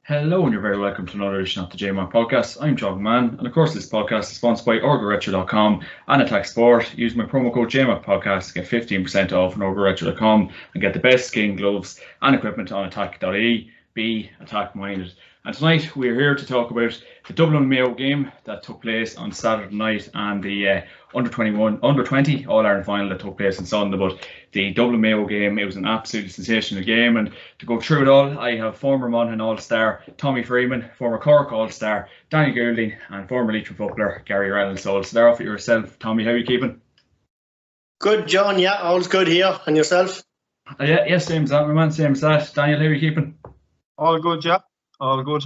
Hello, and you're very welcome to another edition of the JMAC podcast. I'm John Mann, and of course, this podcast is sponsored by OrgaRetro.com and Atak Sport. Use my promo code JMAC podcast to get 15% off on OrgaRetro.com and get the best skin, gloves, and equipment on Atak.ie. Be Atak minded. And tonight we're here to talk about the Dublin Mayo game that took place on Saturday night and the under 20 All Ireland final that took place on Sunday. But the Dublin Mayo game, it was an absolutely sensational game. And to go through it all, I have former Monaghan All-Star Tommy Freeman, former Cork All-Star Danny Goulding, and former Leitrim footballer Gary Reynolds. So I'll start off with yourself. Tommy, how are you keeping? Good, John. Yeah, all's good here. And yourself? Yeah, same as that, my man. Same as that. Daniel, how are you keeping? All good, yeah. All good.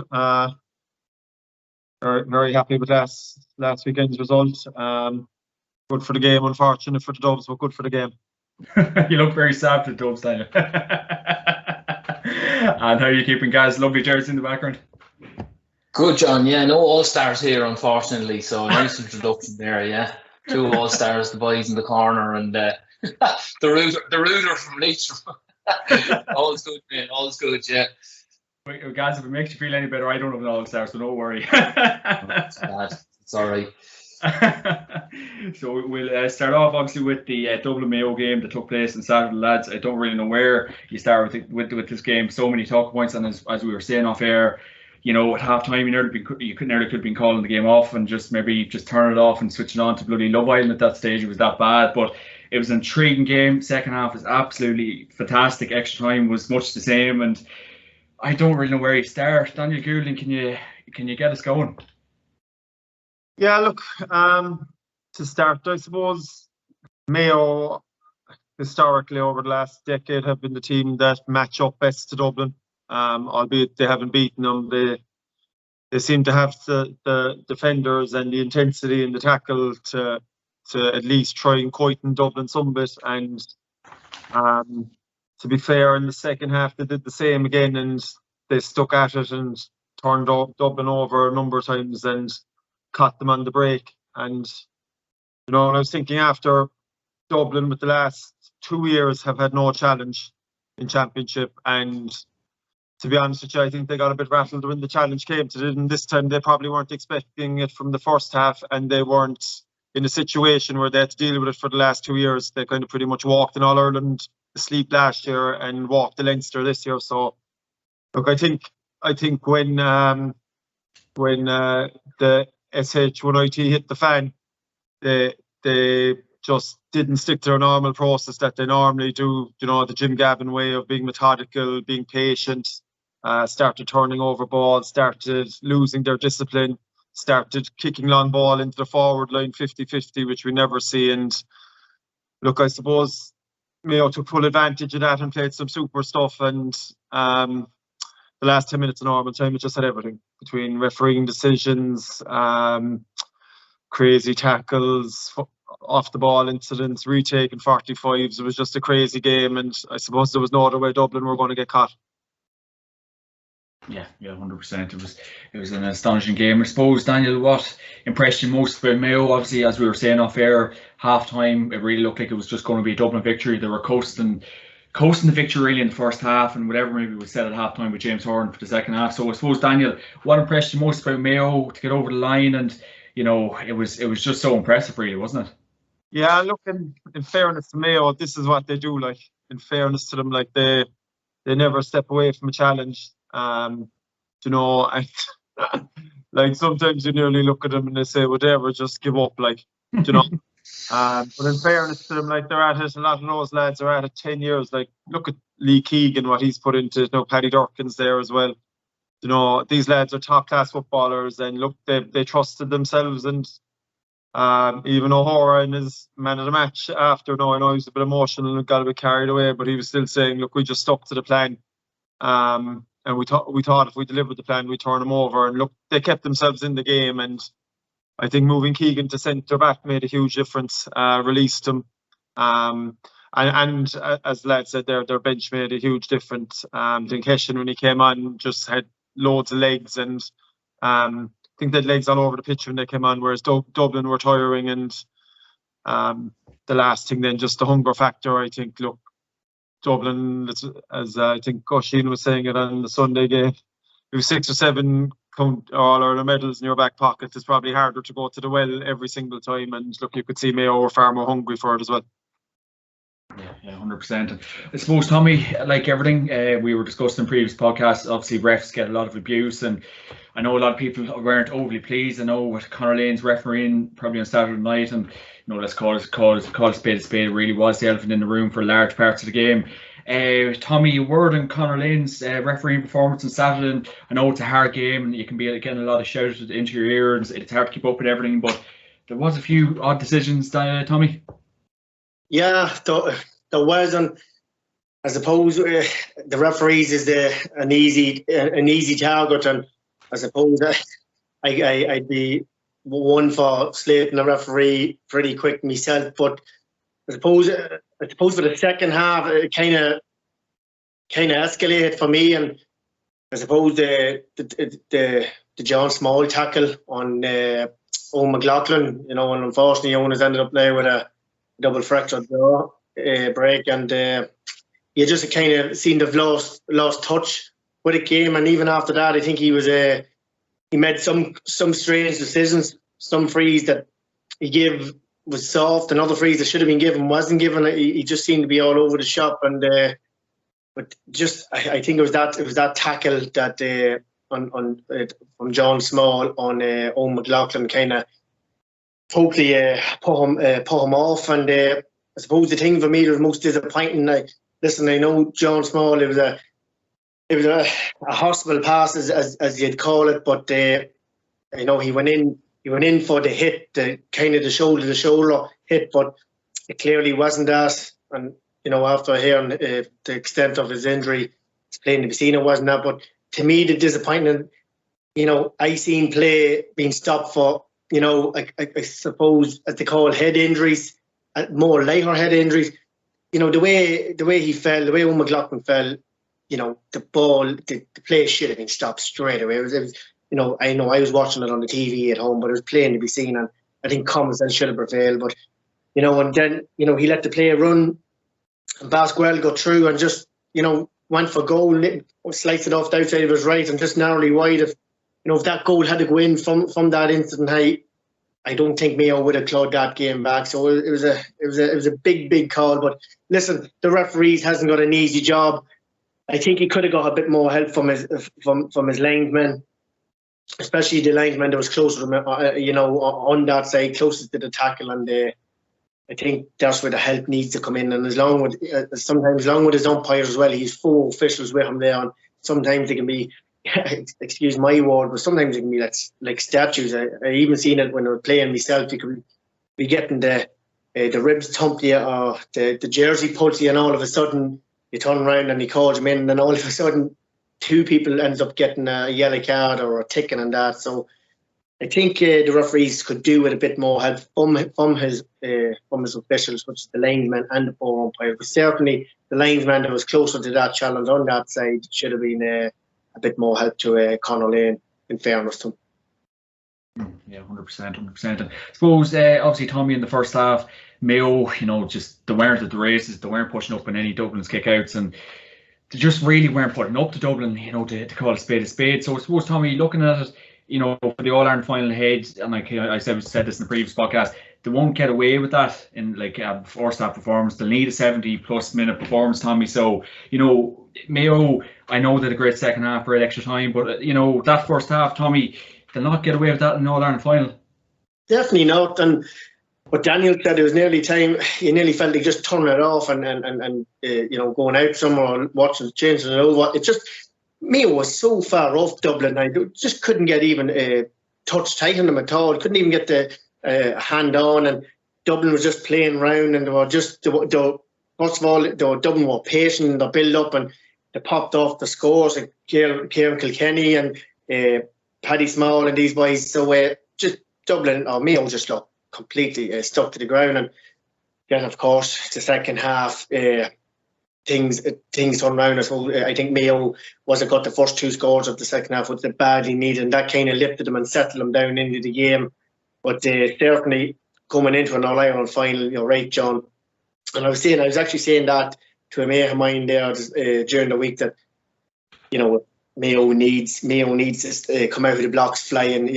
Very happy with last weekend's result. Good for the game, unfortunate for the Dubs, but good for the game. You look very sad for the Dubs, Daniel. And how are you keeping, guys? Lovely jersey in the background. Good, John. Yeah, no All-Stars here, unfortunately. So nice introduction there, yeah. 2 All-Stars, the boys in the corner, and the rooter from Leitrim. All's good, man. All's good, yeah. Guys, if it makes you feel any better, I don't have an All-Star, so don't worry. It's bad. It's all right. So we'll start off obviously with the Dublin Mayo game that took place on Saturday, lads. I don't really know where you start with this game. So many talk points, and as we were saying off air, you know, at half time you could have been calling the game off and just turn it off and switching on to bloody Love Island at that stage. It was that bad, but it was an intriguing game. Second half was absolutely fantastic. Extra time was much the same, and I don't really know where you start. Daniel Goulding, can you get us going? Yeah, look, to start, I suppose Mayo historically over the last decade have been the team that match up best to Dublin. Albeit they haven't beaten them, they seem to have the defenders and the intensity and the tackle to at least try and quieten Dublin some bit. And to be fair, in the second half they did the same again, and they stuck at it and turned Dublin over a number of times and caught them on the break. And you know, I was thinking after Dublin with the last 2 years have had no challenge in championship, and to be honest with you, I think they got a bit rattled when the challenge came to it, and this time they probably weren't expecting it from the first half, and they weren't in a situation where they had to deal with it for the last 2 years. They kind of pretty much walked in All Ireland sleep last year and walked the Leinster this year. So look, I think when the SH1IT hit the fan, they just didn't stick to their normal process that they normally do. You know, the Jim Gavin way of being methodical, being patient. Started turning over balls, started losing their discipline, started kicking long ball into the forward line 50-50, which we never see. And look, I suppose Mayo took full advantage of that and played some super stuff. And the last 10 minutes of normal time, it just had everything between refereeing decisions, crazy tackles, off the ball incidents, retake and 45s. It was just a crazy game, and I suppose there was no other way Dublin were going to get caught. Yeah, 100%. It was an astonishing game. I suppose, Daniel, what impressed you most about Mayo? Obviously, as we were saying off air, half time it really looked like it was just going to be a Dublin victory. They were coasting the victory really in the first half, and whatever maybe was said at half time with James Horan for the second half. So I suppose, Daniel, what impressed you most about Mayo to get over the line? And you know, it was just so impressive, really, wasn't it? Yeah, look, in fairness to Mayo, this is what they do. Like, in fairness to them, like they never step away from a challenge. You know, and like sometimes you nearly look at them and they say, whatever, just give up, like, you know. But in fairness to them, like, they're at it, a lot of those lads are at it 10 years. Like, look at Lee Keegan, what he's put into it. You know, Paddy Durkin's there as well. You know, these lads are top class footballers, and look, they trusted themselves. And even O'Horan is man of the match after. No, I know he was a bit emotional and got a bit carried away, but he was still saying, look, we just stuck to the plan. And we thought if we delivered the plan, we'd turn them over. And look, they kept themselves in the game. And I think moving Keegan to centre back made a huge difference, released him. And as the lad said, their bench made a huge difference. I think Hessian, when he came on, just had loads of legs. And I think they had legs all over the pitch when they came on, whereas Dublin were tiring. And the last thing then, just the hunger factor, I think, look, Dublin, as I think Oisin was saying it on the Sunday game, you have 6 or 7 All-Ireland medals in your back pocket, it's probably harder to go to the well every single time. And look, you could see Mayo were far more hungry for it as well. Yeah, 100%. I suppose, Tommy, like everything we were discussing in previous podcasts, obviously refs get a lot of abuse, and I know a lot of people weren't overly pleased. I know with Conor Lane's refereeing probably on Saturday night, and let's call it a spade a spade. It really was the elephant in the room for large parts of the game. Tommy, a word on Conor Lane's refereeing performance on Saturday. And I know it's a hard game, and you can be getting a lot of shouts into your ear, and it's hard to keep up with everything. But there was a few odd decisions, Tommy. Yeah, there was, and I suppose the referees is an easy target, and I suppose I'd be one for slating the referee pretty quick myself. But I suppose for the second half it kind of escalated for me, and I suppose the John Small tackle on Owen McLaughlin, and unfortunately Owen has ended up there with a double fractured jaw break, and you just kind of seemed to have lost touch with the game. And even after that, I think he made some strange decisions. Some frees that he gave was soft, and other frees that should have been given wasn't given. He just seemed to be all over the shop, and but just I think it was that tackle that from John Small on Owen McLaughlin kind of totally put him off. And I suppose the thing for me that was most disappointing, like, listen, I know John Small, it was a hospital pass as you'd call it, but he went in for the hit, the kind of the shoulder hit, but it clearly wasn't that. And after hearing the extent of his injury, it's plain to be seen it wasn't that. But to me, the disappointment, I seen play being stopped for, I suppose, as they call head injuries, more lighter head injuries. The way he fell, the way Owen McLaughlin fell, the ball, the play should have been stopped straight away. It was I know I was watching it on the TV at home, but it was plain to be seen, and I think common sense should have prevailed. But and then he let the play run, and Basquel got through and just went for goal, sliced it off the outside of his right and just narrowly wide. If that goal had to go in from that instant, I don't think Mayo would have clawed that game back. So it was a big call. But listen, the referees hasn't got an easy job. I think he could have got a bit more help from his linesmen, especially the linesman that was closer to him, on that side, closest to the tackle. And I think that's where the help needs to come in. And along with his umpires as well, he's 4 officials with him there, and sometimes they can be, excuse my word, but sometimes they can be like statues. I even seen it when I was playing myself. You could be getting the ribs thumped you, or the jersey pulled you, and all of a sudden you turn around and he calls him in, and then all of a sudden 2 people ends up getting a yellow card or a ticking and that. So I think the referees could do with a bit more help from his officials, which is the linesman and the 4 umpires. But certainly the linesman that was closer to that challenge on that side should have been a bit more help to Conor Lane, in fairness to him. Yeah, 100%. I suppose, obviously, Tommy, in the first half, Mayo, just they weren't at the races, they weren't pushing up in any Dublin's kickouts, and they just really weren't putting up to Dublin, to call a spade a spade. So I suppose, Tommy, looking at it, for the All-Ireland final ahead, and like I said this in the previous podcast, they won't get away with that in like a first half performance. They'll need a 70+ minute performance, Tommy. So, Mayo, I know that a great second half, great extra time, but that first half, Tommy, they'll not get away with that in the All-Ireland final. Definitely not. And what Daniel said, it was nearly time. You nearly felt like just turning it off and going out somewhere and watching, changing it over. It just, Mayo was so far off Dublin. I just couldn't get even a touch tight on them at all. Couldn't even get the hand on, and Dublin was just playing around, and they were just, first of all, Dublin were patient in their build up, and they popped off the scores, like Kieran Kilkenny and Paddy Small and these boys. So just Dublin, or Mayo, just looked completely stuck to the ground. And then, of course, the second half, things turned around. I think Mayo got the first 2 scores of the second half, which they badly needed, and that kind of lifted them and settled them down into the game. But certainly coming into an All-Ireland final, right, John? And I was actually saying that to a mate of mine there during the week, that, with Mayo needs to come out of the blocks flying,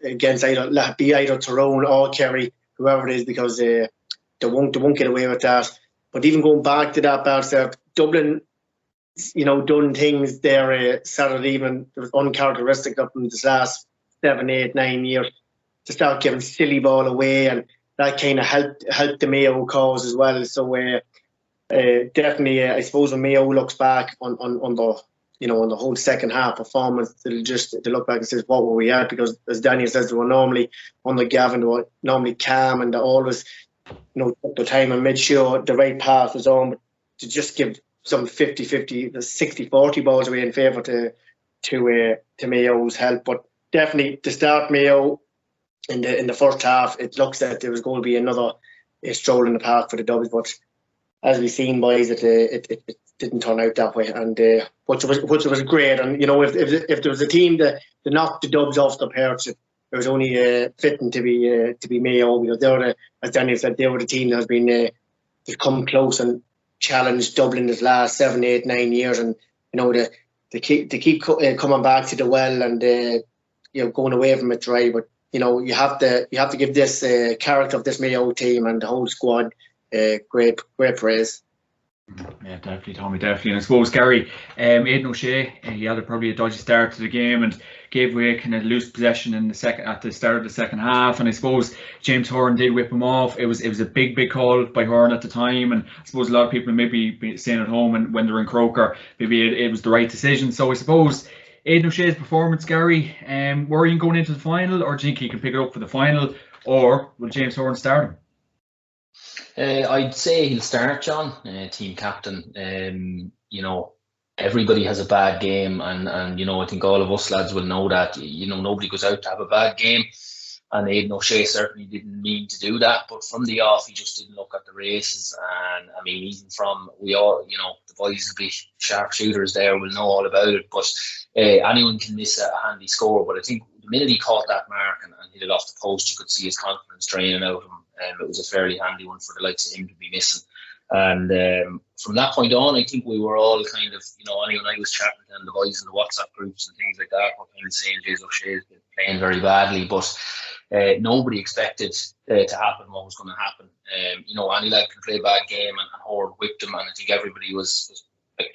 against either Tyrone or Kerry, whoever it is, because they won't get away with that. But even going back to that, Barca, Dublin, done things there Saturday evening that was uncharacteristic of them this last 7, 8, 9 years, to start giving silly ball away, and that kind of helped the Mayo cause as well. So definitely, I suppose when Mayo looks back on the whole second half performance, they'll look back and say, what were we at? Because as Daniel says, they were normally on the Gavin, they were normally calm, and they always took the time and made sure the right path was on. But to just give some 50-50, 60-40 balls away in favour to Mayo's help. But definitely to start Mayo in the first half, it looks like there was going to be another stroll in the park for the Dubs. But as we've seen, boys, it didn't turn out that way, and which was great. And if there was a team that knocked the Dubs off the perch, it was only fitting to be Mayo, because they were, as Daniel said, they were the team that has been they've come close and challenged Dublin this last 7, 8, 9 years, and they keep coming back to the well and going away from it dry. But you have to give this character of this Mayo team and the whole squad great praise. Yeah, definitely, Tommy, definitely. And I suppose, Gary, Aidan O'Shea, he had probably a dodgy start to the game and gave away kind of loose possession at the start of the second half. And I suppose James Horan did whip him off. It was a big call by Horan at the time. And I suppose a lot of people maybe be staying at home and when they're in Croker, maybe it was the right decision. So I suppose Aidan O'Shea's performance, Gary, worrying going into the final, or do you think he can pick it up for the final, or will James Horan start him? I'd say he'll start, John, team captain. Everybody has a bad game, and I think all of us lads will know that. Nobody goes out to have a bad game, and Aidan O'Shea certainly didn't mean to do that. But from the off, he just didn't look at the races, and I mean, even from the boys will be sharpshooters there, will know all about it. But anyone can miss a handy score. But I think the minute he caught that mark and hit it off the post, you could see his confidence draining out of him. It was a fairly handy one for the likes of him to be missing. And from that point on, I think we were all kind of, anyone I was chatting to and the boys in the WhatsApp groups and things like that were kind of saying James O'Shea's been playing very badly, but nobody expected to happen what was going to happen. Any lad can play a bad game, and Horan whipped him, and I think everybody was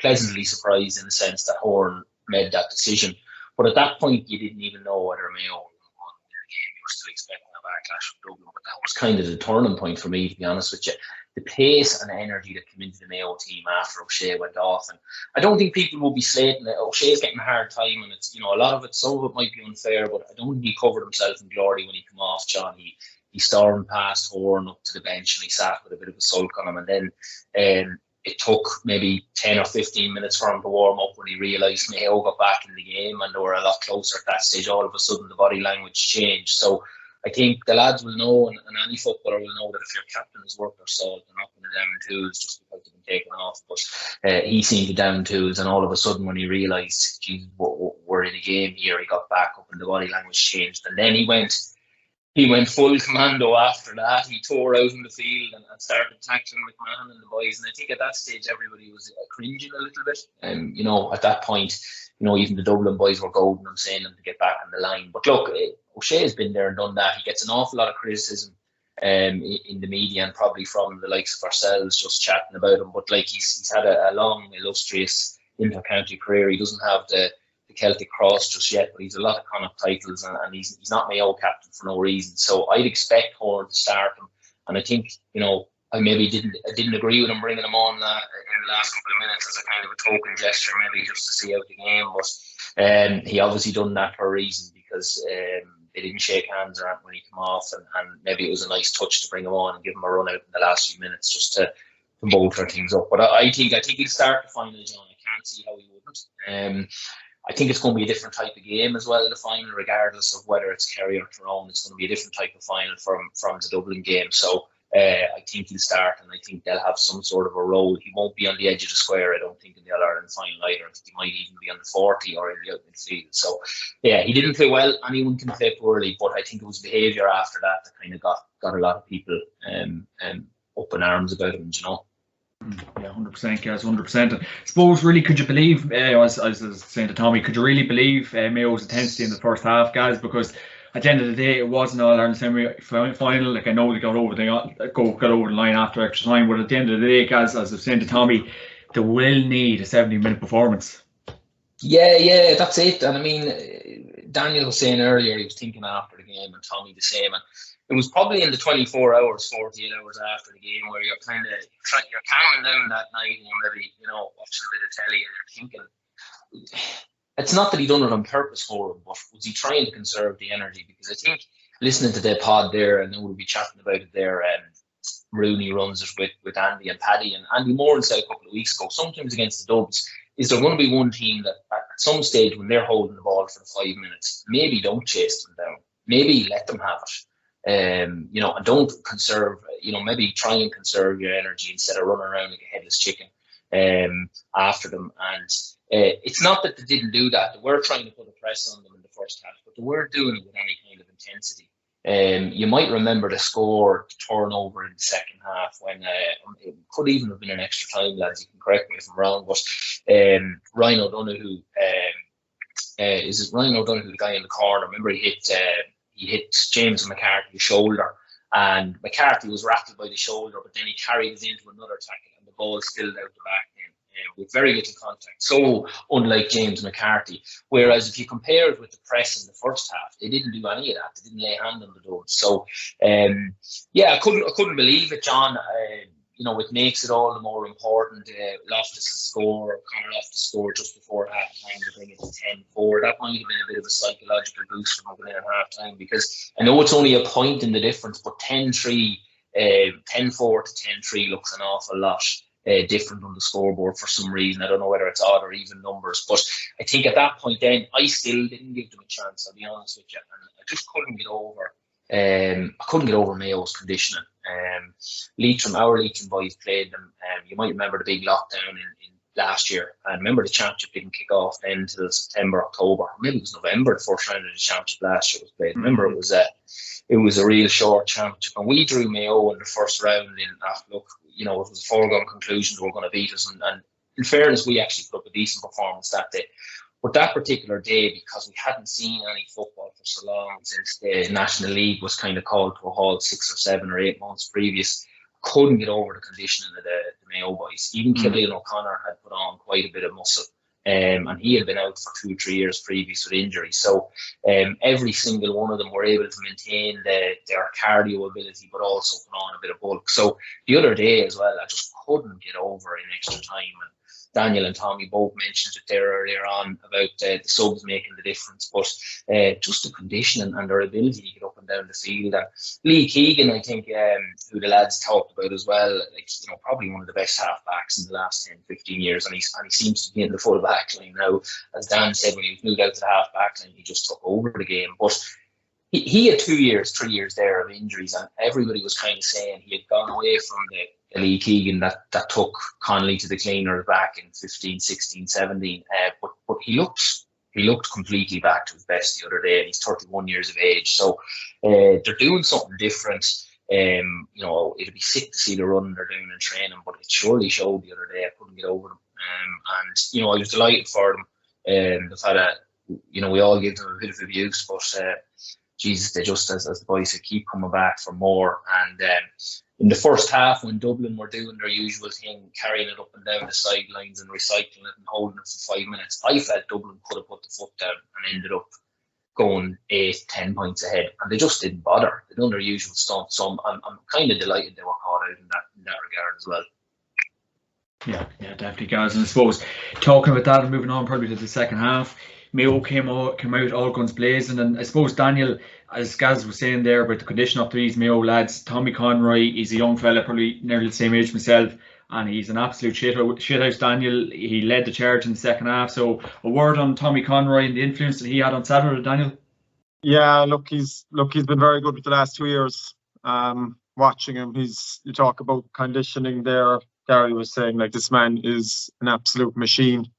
pleasantly surprised in the sense that Horan made that decision. But at that point, you didn't even know whether Mayo was going to win the game. You were still expecting a backlash from Dublin, but that was kind of the turning point for me, to be honest with you. The pace and energy that came into the Mayo team after O'Shea went off, and I don't think people will be slating it. O'Shea's getting a hard time, and it's a lot of it, some of it might be unfair, but I don't think he covered himself in glory when he came off, John. He stormed past Horan up to the bench, and he sat with a bit of a sulk on him, and then it took maybe 10 or 15 minutes for him to warm up when he realised Mayo got back in the game and they were a lot closer at that stage. All of a sudden, the body language changed. So I think the lads will know, and any footballer will know, that if your captain has worked their salt, they're not going to down tools just because they've been taken off. But he seemed to down tools, and all of a sudden when he realised, geez, we're in a game here, he got back up and the body language changed. And then he went full commando after that. He tore out in the field and started tackling McMahon and the boys. And I think at that stage, everybody was cringing a little bit. At that point, even the Dublin boys were goading him, saying them to get back on the line. But look, O'Shea has been there and done that. He gets an awful lot of criticism in the media, and probably from the likes of ourselves just chatting about him. But he's had a long, illustrious inter-county career. He doesn't have the Celtic Cross just yet, but he's a lot of Connacht titles, and he's not Mayo captain for no reason. So I'd expect Horan to start him, and I think I maybe didn't agree with him bringing him on in the last couple of minutes as a kind of a token gesture, maybe just to see out the game. But he obviously done that for a reason, because they didn't shake hands around when he came off, and maybe it was a nice touch to bring him on and give him a run out in the last few minutes just to bolster things up. But I think he'll start the final, John. I can't see how he wouldn't. I think it's going to be a different type of game as well, the final, regardless of whether it's Kerry or Tyrone. It's going to be a different type of final from the Dublin game. So I think he'll start, and I think they'll have some sort of a role. He won't be on the edge of the square, I don't think, in the All-Ireland final either. I think he might even be on the 40 or in the out midfield. So, yeah, he didn't play well. Anyone can play poorly, but I think it was behaviour after that kind of got a lot of people up in arms about him, Yeah, 100%, guys, 100%. I suppose, really, could you believe, as I was saying to Tommy, could you really believe Mayo's intensity in the first half, guys? Because at the end of the day, it was an All-Ireland semi-final. Like, I know they got over the line after extra time, but at the end of the day, guys, as I was saying to Tommy, they will need a 70-minute performance. Yeah, that's it. And I mean, Daniel was saying earlier he was thinking after the game, and Tommy the same. And it was probably in the 24 hours, 48 hours after the game where you're kind of you're calming down that night, and you're maybe watching a bit of telly, and you're thinking, it's not that he done it on purpose for him, but was he trying to conserve the energy? Because I think listening to the pod there, and we'll be chatting about it there. Rooney runs it with Andy and Paddy, and Andy Moran said a couple of weeks ago, sometimes against the Dubs, is there going to be one team that at some stage when they're holding the ball for the 5 minutes, maybe don't chase them down, maybe let them have it, and don't conserve, maybe try and conserve your energy instead of running around like a headless chicken after them. And it's not that they didn't do that. They were trying to put a press on them in the first half, but they weren't doing it with any kind of intensity. You might remember the score turnover in the second half when it could even have been an extra time, lads. You can correct me if I'm wrong, but Ryan O'Donoghue, is it Ryan O'Donoghue, the guy in the corner? Remember he hit James McCarthy's shoulder, and McCarthy was rattled by the shoulder, but then he carried it into another tackle, and the ball spilled out the back with very little contact. So unlike James McCarthy, whereas if you compare it with the press in the first half, they didn't do any of that. They didn't lay a hand on the door. So I couldn't believe it, John. It makes it all the more important. Connor Loftus score just before half time to bring it to 10-4. That might have been a bit of a psychological boost from going in at half time, because I know it's only a point in the difference, but 10-3, 10-4 to 10-3 looks an awful lot different on the scoreboard for some reason. I don't know whether it's odd or even numbers, but I think at that point then I still didn't give them a chance, I'll be honest with you, and I just couldn't get over Mayo's conditioning. Our Leitrim boys played them. You might remember the big lockdown in last year, and remember the championship didn't kick off then until September, October, maybe it was November. The first round of the championship last year was played. Remember, it was a real short championship, and we drew Mayo in the first round. It was a foregone conclusion they were going to beat us, and in fairness, we actually put up a decent performance that day. But that particular day, because we hadn't seen any football for so long, since the National League was kind of called to a halt 6 or 7 or 8 months previous, couldn't get over the conditioning of the Mayo boys. Even Killian O'Connor had put on quite a bit of muscle, and he had been out for 2 or 3 years previous with injury. So every single one of them were able to maintain their cardio ability, but also put on a bit of bulk. So the other day as well, I just couldn't get over in extra time. And Daniel and Tommy both mentioned it there earlier on about the subs making the difference, but just the conditioning and their ability to get up and down the field. And Lee Keegan, I think, who the lads talked about as well, probably one of the best half-backs in the last 10, 15 years, and he seems to be in the full back line now. As Dan said, when he was moved out to the half-back line, he just took over the game. But he had 2 years, 3 years there of injuries, and everybody was kind of saying he had gone away from the Lee Keegan that took Connolly to the cleaners back in 15, 16, 17. But he looked completely back to his best the other day, and he's 31 years of age. So they're doing something different. It'd be sick to see the run they're doing in training, but it surely showed the other day. I couldn't get over them. And I was delighted for them. The fact that, we all give them a bit of abuse, but Jesus, they just, as the boys said, keep coming back for more. And in the first half, when Dublin were doing their usual thing, carrying it up and down the sidelines and recycling it and holding it for 5 minutes, I felt Dublin could have put the foot down and ended up going 8-10 points ahead, and they just didn't bother. They done their usual stunt. So I'm kind of delighted they were caught out in that regard as well. Yeah, definitely, guys. And I suppose talking about that and moving on probably to the second half, Mayo came out all guns blazing, and I suppose Daniel, as Gaz was saying there about the condition of these Mayo lads, Tommy Conroy, he's a young fella, probably nearly the same age myself, and he's an absolute shithouse. Daniel, he led the charge in the second half. So a word on Tommy Conroy and the influence that he had on Saturday, Daniel. Yeah, he's been very good with the last 2 years. Watching him, you talk about conditioning there. Gary was saying, this man is an absolute machine.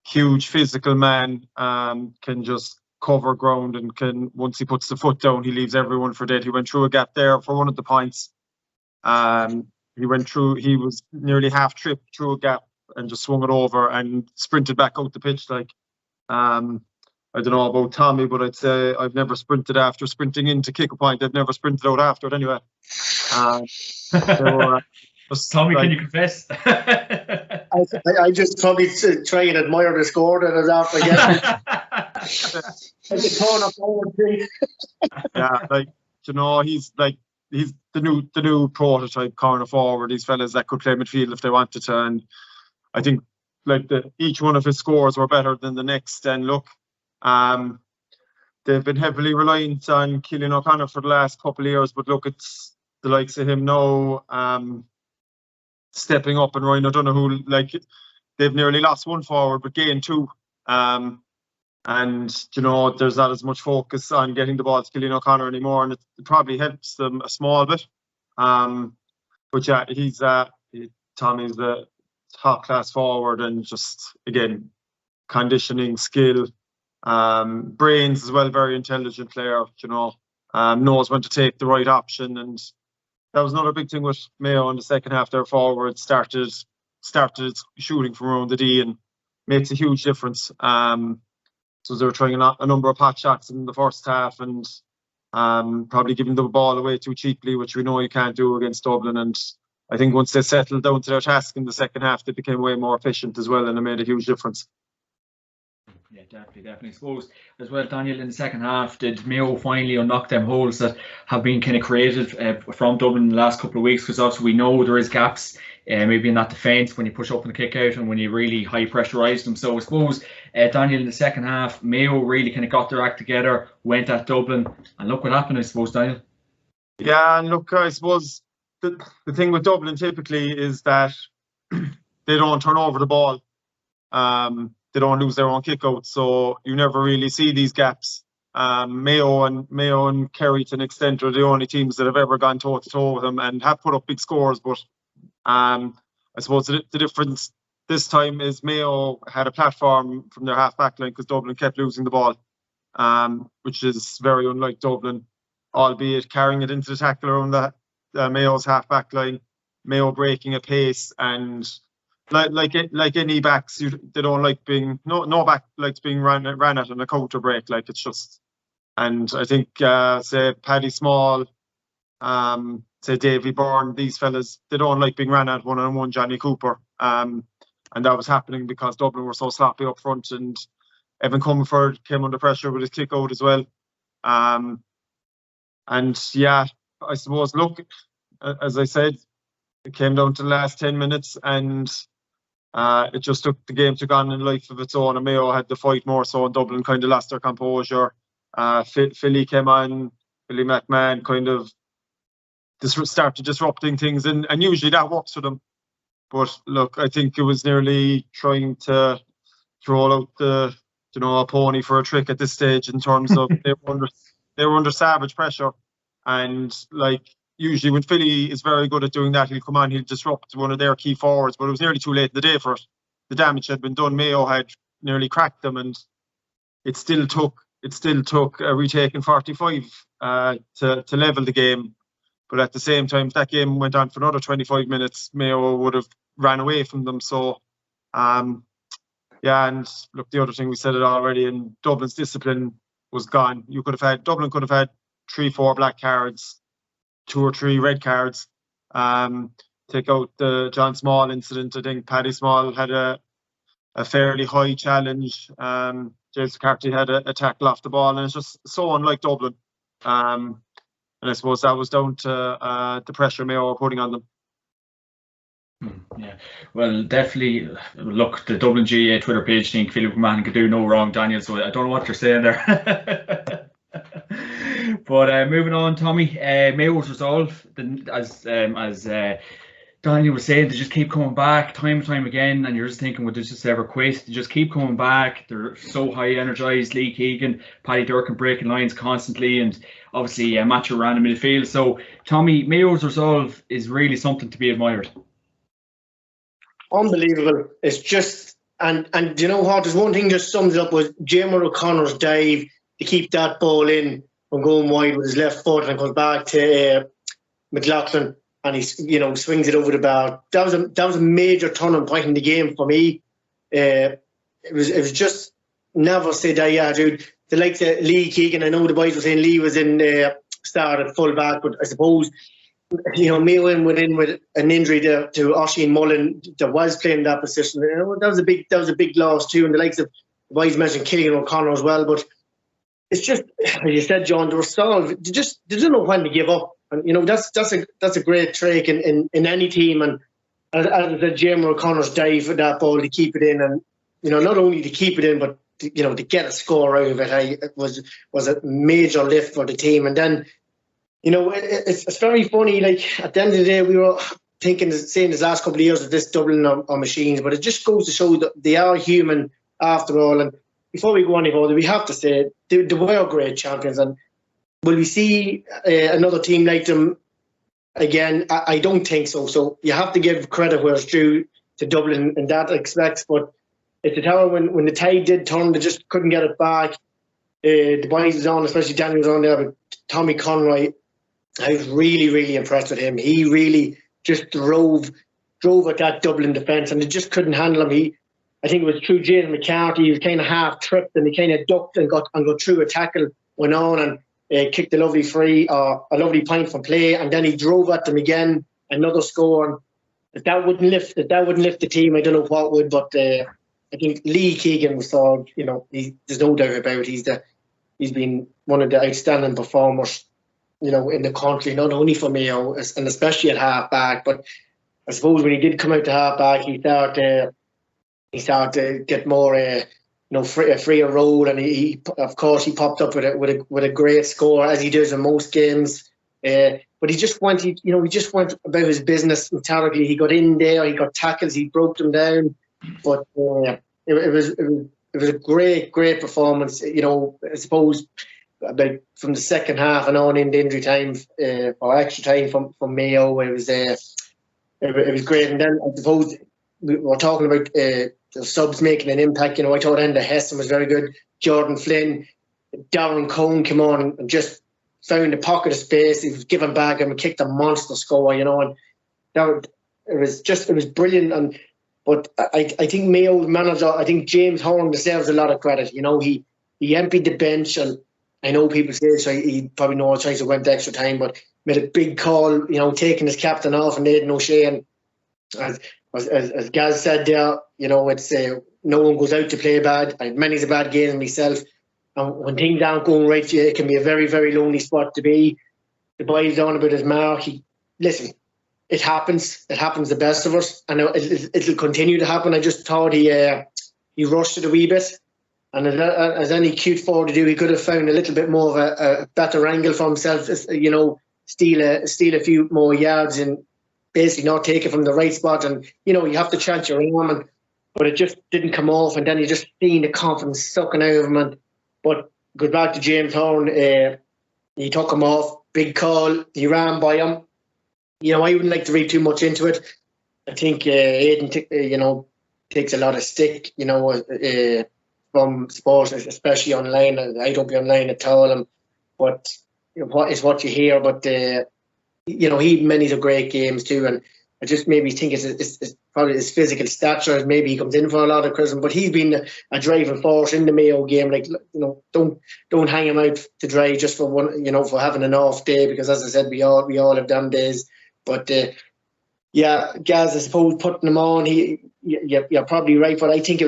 Huge physical man, can just cover ground, and once he puts the foot down, he leaves everyone for dead. He went through a gap there for one of the points. he went through. He was nearly half tripped through a gap and just swung it over and sprinted back out the pitch. Like, I don't know about Tommy, but I'd say I've never sprinted after sprinting in to kick a point. I've never sprinted out after it anyway. Tommy, like, can you confess? I just probably try and admire the score that I was after again. It's a turn up forward thing. Yeah, like, you know, he's the new prototype corner forward. These fellas that could play midfield if they wanted to, and I think like each one of his scores were better than the next. And look, they've been heavily reliant on Keegan O'Connor for the last couple of years, but look, it's the likes of him now stepping up, and Ryan O'Donoghue, like, they've nearly lost one forward but gained two. And, you know, there's not as much focus on getting the ball to Keegan O'Connor anymore, and it probably helps them a small bit. But yeah, Tommy's the top class forward, and just, again, conditioning, skill, brains as well, very intelligent player, you know, knows when to take the right option. And that was another big thing with Mayo in the second half. Their forward started shooting from around the D, and makes a huge difference. So they were trying a number of pot shots in the first half, and probably giving the ball away too cheaply, which we know you can't do against Dublin. And I think once they settled down to their task in the second half, they became way more efficient as well, and it made a huge difference. Yeah, definitely. I suppose as well, Daniel, in the second half, did Mayo finally unlock them holes that have been kind of created from Dublin in the last couple of weeks? Because obviously we know there is gaps, maybe in that defence when you push up and kick out, and when you really high pressurise them. So I suppose, Daniel, in the second half, Mayo really kind of got their act together, went at Dublin, and look what happened, I suppose, Daniel. Yeah, and look, I suppose the thing with Dublin typically is that they don't turn over the ball. They don't lose their own kick out, so you never really see these gaps. Mayo and Kerry, to an extent, are the only teams that have ever gone toe to toe with them and have put up big scores. But I suppose the difference this time is Mayo had a platform from their half back line because Dublin kept losing the ball, which is very unlike Dublin, albeit carrying it into the tackle around Mayo's half back line, Mayo breaking at pace. And like any backs, they don't like being no back likes being ran at on a counter break. Like, it's just, and I think say Paddy Small, say Davy Byrne, these fellas, they don't like being ran at one-on-one. Johnny Cooper, and that was happening because Dublin were so sloppy up front, and Evan Comerford came under pressure with his kick out as well. And yeah, I suppose, look, as I said, it came down to the last 10 minutes, and it just took the game took on in life of its own, and Mayo had the fight more so, and Dublin kind of lost their composure. Philly came on, Billy McMahon kind of started disrupting things, and usually that works for them. But look, I think it was nearly trying to roll out a pony for a trick at this stage, in terms of they were under savage pressure, and like, usually when Philly is very good at doing that, he'll come on, he'll disrupt one of their key forwards, but it was nearly too late in the day for it. The damage had been done. Mayo had nearly cracked them, and it still took a retake in 45 to level the game. But at the same time, if that game went on for another 25 minutes, Mayo would have ran away from them. So yeah, and look, the other thing, we said it already, and Dublin's discipline was gone. Dublin could have had 3-4 black cards, 2 or 3 red cards. Take out the John Small incident. I think Paddy Small had a fairly high challenge. James McCarthy had a tackle off the ball, and it's just so unlike Dublin. And I suppose that was down to the pressure Mayo were putting on them. Yeah, well, definitely. Look, the Dublin GA Twitter page think Philip McMahon could do no wrong, Daniel. So I don't know what you're saying there. But moving on, Tommy, Mayo's resolve, as Daniel was saying, they just keep coming back time and time again, and you're just thinking, would they just ever quit? They just keep coming back. They're so high energised. Lee Keegan, Paddy Durkin breaking lines constantly, and obviously Matthew ran in midfield. So, Tommy, Mayo's resolve is really something to be admired. Unbelievable. It's just, and you know what? There's one thing that sums it up, was Jamer O'Connor's dive to keep that ball in from going wide with his left foot, and comes back to McLaughlin. and he swings it over the bar. That was a major turning point in the game for me. It was just never said that, yeah, dude. The likes of Lee Keegan, I know the boys were saying Lee was in started at full back, but I suppose Mayo went in with an injury to Oshie Mullen that was playing that position. That was a big loss too, and the likes of the boys mentioned Keegan O'Connor as well. But it's just, as you said, John, they were solid. They don't know when to give up, and that's a great trait in any team. And as I said, Jamie O'Connor's dive for that ball to keep it in, and not only to keep it in, but to get a score out of it, was a major lift for the team. And then, it's very funny. Like, at the end of the day, we were saying this last couple of years that this Dublin are machines, but it just goes to show that they are human after all. And before we go any further, we have to say they were great champions. And will we see another team like them again? I don't think so. So you have to give credit where it's due to Dublin in that respect. But it's a tower when the tide did turn, they just couldn't get it back. The boys was on, especially Danny was on there, but Tommy Conroy, I was really, really impressed with him. He really just drove at that Dublin defence, and they just couldn't handle him. I think it was through James McCarthy. He was kind of half tripped, and he kind of ducked and got through a tackle, went on and kicked a lovely free, a lovely point from play, and then he drove at them again, another score. And if that wouldn't lift the team, I don't know what would. But I think Lee Keegan was solid. There's no doubt about it. He's been one of the outstanding performers, in the country, not only for Mayo and especially at half back. But I suppose when he did come out to half back, he started to get more, a freer role, and he of course popped up with a great score, as he does in most games. But he just went about his business methodically. He got in there, he got tackles, he broke them down. But it was a great performance. I suppose about from the second half and on into injury time or extra time from Mayo, it was great. And then I suppose we were talking about the subs making an impact. I thought Enda Heston was very good. Jordan Flynn, Darren Cohn came on and just found a pocket of space. He was given back and kicked a monster score. And it was brilliant. But I think Mayo manager, I think James Horn deserves a lot of credit. He emptied the bench, and I know people say so he probably no chance it went extra time, but made a big call, taking his captain off and Aidan O'Shea. And as Gaz said there, it's no one goes out to play bad. I had many a bad game myself. And when things aren't going right for you, it can be a very, very lonely spot to be. The boy's on about his mark. Listen. It happens. It happens the best of us, and it'll continue to happen. I just thought he rushed it a wee bit, and as any cute forward to do, he could have found a little bit more of a better angle for himself. Steal a few more yards and basically not take it from the right spot. And you have to chance your arm, but it just didn't come off. And then you just seen the confidence sucking out of him. But goes back to James Horn. He took him off. Big call. He ran by him. I wouldn't like to read too much into it. I think Aidan, takes a lot of stick, from sports, especially online. I don't be online at all. But what is what you hear. But he had many of great games too. And I just maybe think it's probably his physical stature. Maybe he comes in for a lot of criticism. But he's been a driving force in the Mayo game. Like, don't hang him out to dry just for one, for having an off day. Because as I said, we all have damn days. But Gaz, I suppose putting him on, you're probably right. But I think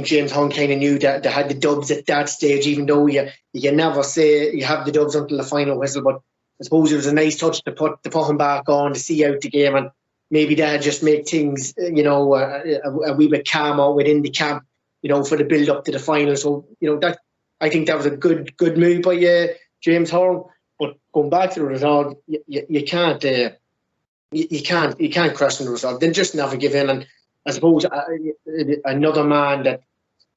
James Hunt kind of knew that they had the dubs at that stage, even though you can never say you have the dubs until the final whistle. But I suppose it was a nice touch to put him back on to see out the game, and maybe that just make things a wee bit calmer within the camp, for the build up to the final. So that I think that was a good move by James Horn. But going back to the result, you can't question the result. Then just never give in. And I suppose another man that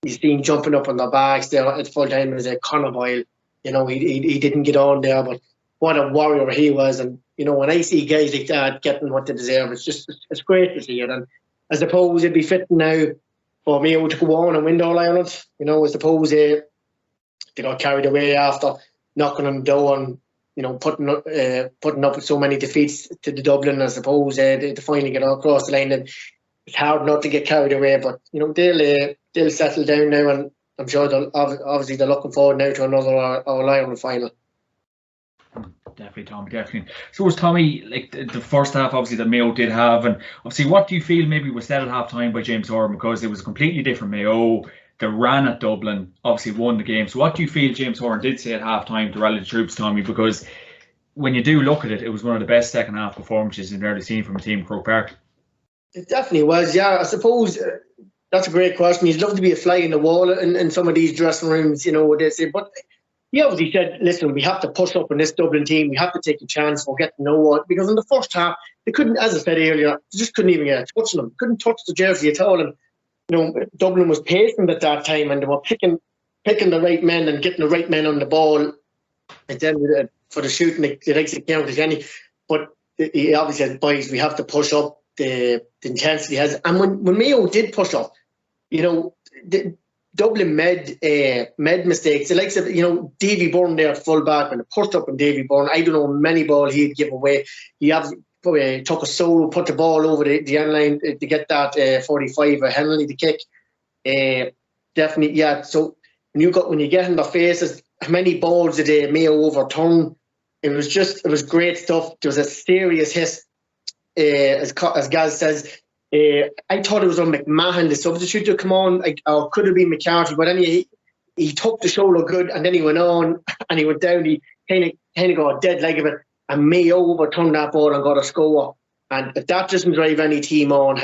he's seen jumping up on the backs there at full time is Conroy. He didn't get on there, but what a warrior he was. And when I see guys like that getting what they deserve, it's great to see it. And I suppose it'd be fitting now for Mayo to go on and win All Ireland. I suppose they got carried away after knocking on the door and putting up with so many defeats to the Dublin. I suppose they finally get all across the line, and it's hard not to get carried away. But they'll settle down now, and I'm sure they're looking forward now to another All-Ireland final. Definitely, Tommy, definitely. So was Tommy, like the first half, obviously, that Mayo did have, and obviously, what do you feel maybe was said at half time by James Horan, because it was a completely different Mayo. They ran at Dublin, obviously won the game. So what do you feel James Horan did say at half time to rally the troops, Tommy? Because when you do look at it, it was one of the best second half performances you've ever seen from a team, Croke Park. It definitely was, yeah. I suppose that's a great question. You'd love to be a fly in the wall in some of these dressing rooms, what they say, but he obviously said, listen, we have to push up in this Dublin team. We have to take a chance. We'll get to know what. Because in the first half, they couldn't, as I said earlier, they just couldn't even get a touch on them. Couldn't touch the jersey at all. And, Dublin was patient at that time, and they were picking the right men and getting the right men on the ball. And then for the shooting, the likes of count as any. But he obviously said, boys, we have to push up. The intensity has. And when Mayo did push up, Dublin made mistakes. The likes of Davy Byrne there at full back, when they pushed up on Davy Byrne, I don't know how many ball he'd give away. He obviously took a solo, put the ball over the end line to get that 45 a penalty to kick. Definitely, yeah. So when you get in their faces, how many balls did Mayo overturn? It was great stuff. There was a serious hit, as Gaz says. I thought it was on McMahon, the substitute, to come on, or could have been McCarthy, but anyway, he took the shoulder good, and then he went on and he went down. He kind of got a dead leg of it, and Mayo overturned that ball and got a score. And if that doesn't drive any team on,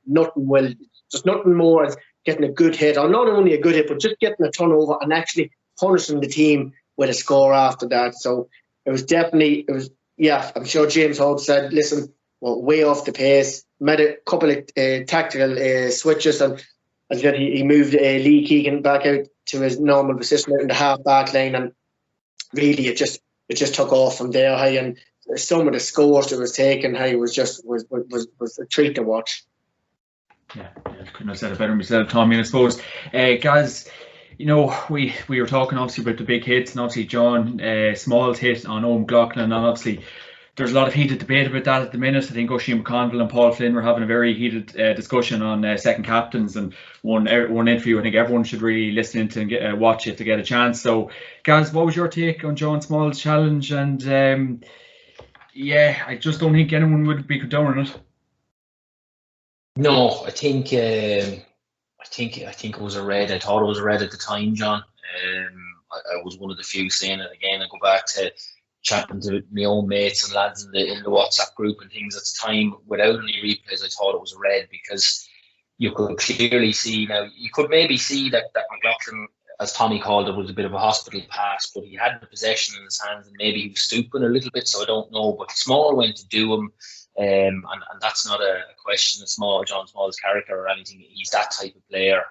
nothing will. Just nothing more as getting a good hit, or not only a good hit, but just getting a turnover and actually punishing the team with a score after that. So it was I'm sure James Holt said, listen, we're way off the pace. Made a couple of tactical switches, and as I said, he moved Lee Keegan back out to his normal position out in the half back line, and really it just took off from there. And some of the scores that was taken, was a treat to watch. Yeah, I couldn't have said it better myself, Tommy. And I suppose, guys, we were talking obviously about the big hits, and obviously John Small's hit on Owen McLaughlin, and obviously there's a lot of heated debate about that at the minute. I think Oisin McConville and Paul Flynn were having a very heated discussion on second captains, and one interview I think everyone should really listen into and watch it to get a chance. So, guys, what was your take on John Small's challenge? And I just don't think anyone would be condoning it. No, I think it was a red. I thought it was a red at the time, John. I was one of the few saying it again. I go back to chatting to my own mates and lads in the WhatsApp group and things at the time. Without any replays, I thought it was a red, because you could clearly see, now you could maybe see that McLaughlin, as Tommy called it, was a bit of a hospital pass, but he had the possession in his hands and maybe he was stooping a little bit, so I don't know. But Small went to do him, and that's not a question of John Small's character or anything. He's that type of player.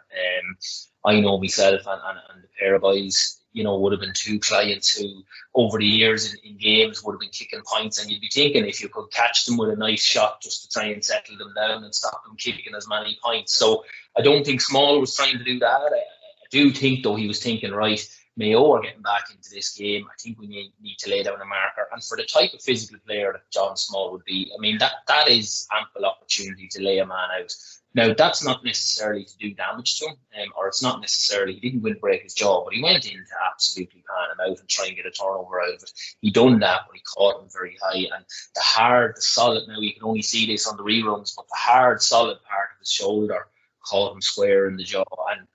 I know myself and the pair of boys, would have been two clients who over the years in games would have been kicking points, and you'd be thinking if you could catch them with a nice shot just to try and settle them down and stop them kicking as many points. So I don't think Small was trying to do that. I do think, though, he was thinking, right, Mayo are getting back into this game. I think we need to lay down a marker. And for the type of physical player that John Small would be, I mean, that is ample opportunity to lay a man out. Now, that's not necessarily to do damage to him, or it's not necessarily, he didn't win break his jaw, but he went in to absolutely pan him out and try and get a turnover out of it. He done that, but he caught him very high. And the solid, now you can only see this on the reruns, but the hard, solid part of his shoulder caught him square in the jaw. And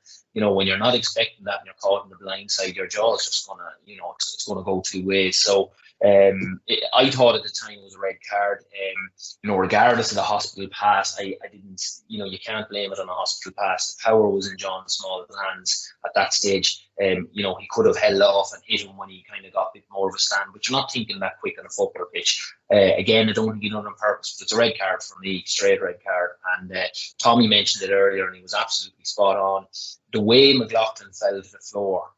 when you're not expecting that and you're caught in the blind side, your jaw is just gonna, it's gonna go two ways. So I thought at the time it was a red card. Regardless of the hospital pass, I didn't, you can't blame it on a hospital pass. The power was in John Small's hands at that stage. He could have held off and hit him when he kind of got a bit more of a stand, but you're not thinking that quick on a football pitch. Again, I don't think he done it on purpose, but it's a red card for me, straight red card. And Tommy mentioned it earlier, and he was absolutely spot on. The way McLaughlin fell to the floor,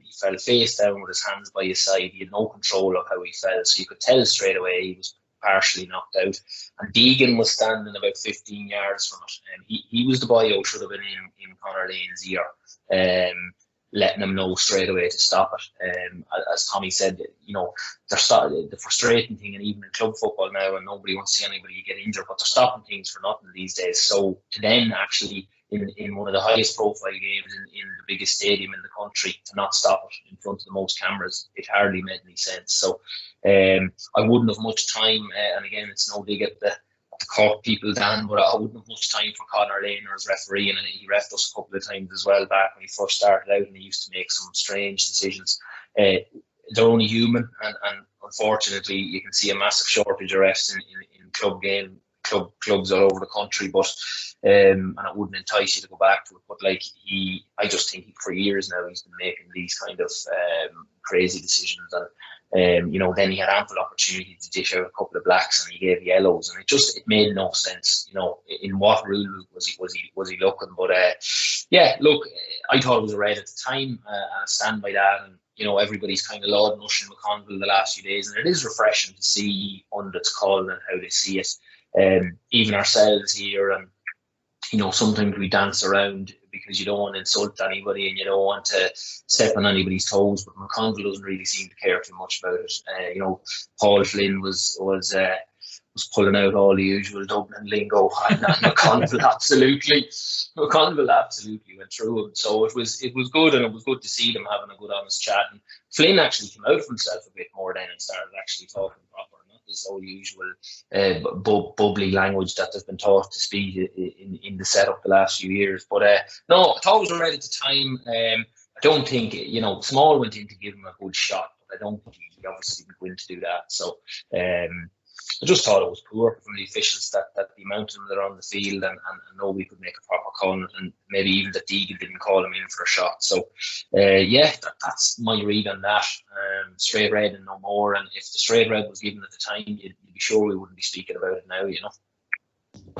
he fell face down with his hands by his side. He had no control of how he fell, so you could tell straight away he was partially knocked out. And Keegan was standing about 15 yards from it, and he was the boy who should have been in Conor Lane's ear. letting them know straight away to stop it. As Tommy said, the frustrating thing, and even in club football now, and nobody wants to see anybody get injured, but they're stopping things for nothing these days. So to then actually, in one of the highest profile games in the biggest stadium in the country, to not stop it in front of the most cameras, it hardly made any sense. So I wouldn't have much time, and again, it's no dig at the Cork people, Dan, but I wouldn't have much time for Conor Lehner as referee, and he refed us a couple of times as well back when he first started out, and he used to make some strange decisions. They're only human, and unfortunately you can see a massive shortage of refs in clubs all over the country, but and it wouldn't entice you to go back to it. But like I just think for years now he's been making these kind of crazy decisions, and then he had ample opportunity to dish out a couple of blacks, and he gave yellows, and it made no sense. In what rule was he looking? But look, I thought it was a red at the time. I stand by that, and everybody's kind of lauding Oisín McConville the last few days, and it is refreshing to see pundits calling and how they see it. Even ourselves here, and sometimes we dance around because you don't want to insult anybody and you don't want to step on anybody's toes, but McConville doesn't really seem to care too much about it. Paul Flynn was pulling out all the usual Dublin lingo, and McConville absolutely went through him. So it was good, and it was good to see them having a good honest chat. And Flynn actually came out of himself a bit more then and started actually talking proper, not this all usual bubbly language that they've been taught to speak in the setup the last few years. But no, I thought it was right at the time. I don't think Small went in to give him a good shot, but I don't think he obviously didn't go in to do that. So I just thought it was poor from the officials that the amount of them that are on the field, and nobody could make a proper call on it, and maybe even that Keegan didn't call him in for a shot. So that's my read on that. Straight red and no more, and if the straight red was given at the time, you'd be sure we wouldn't be speaking about it now,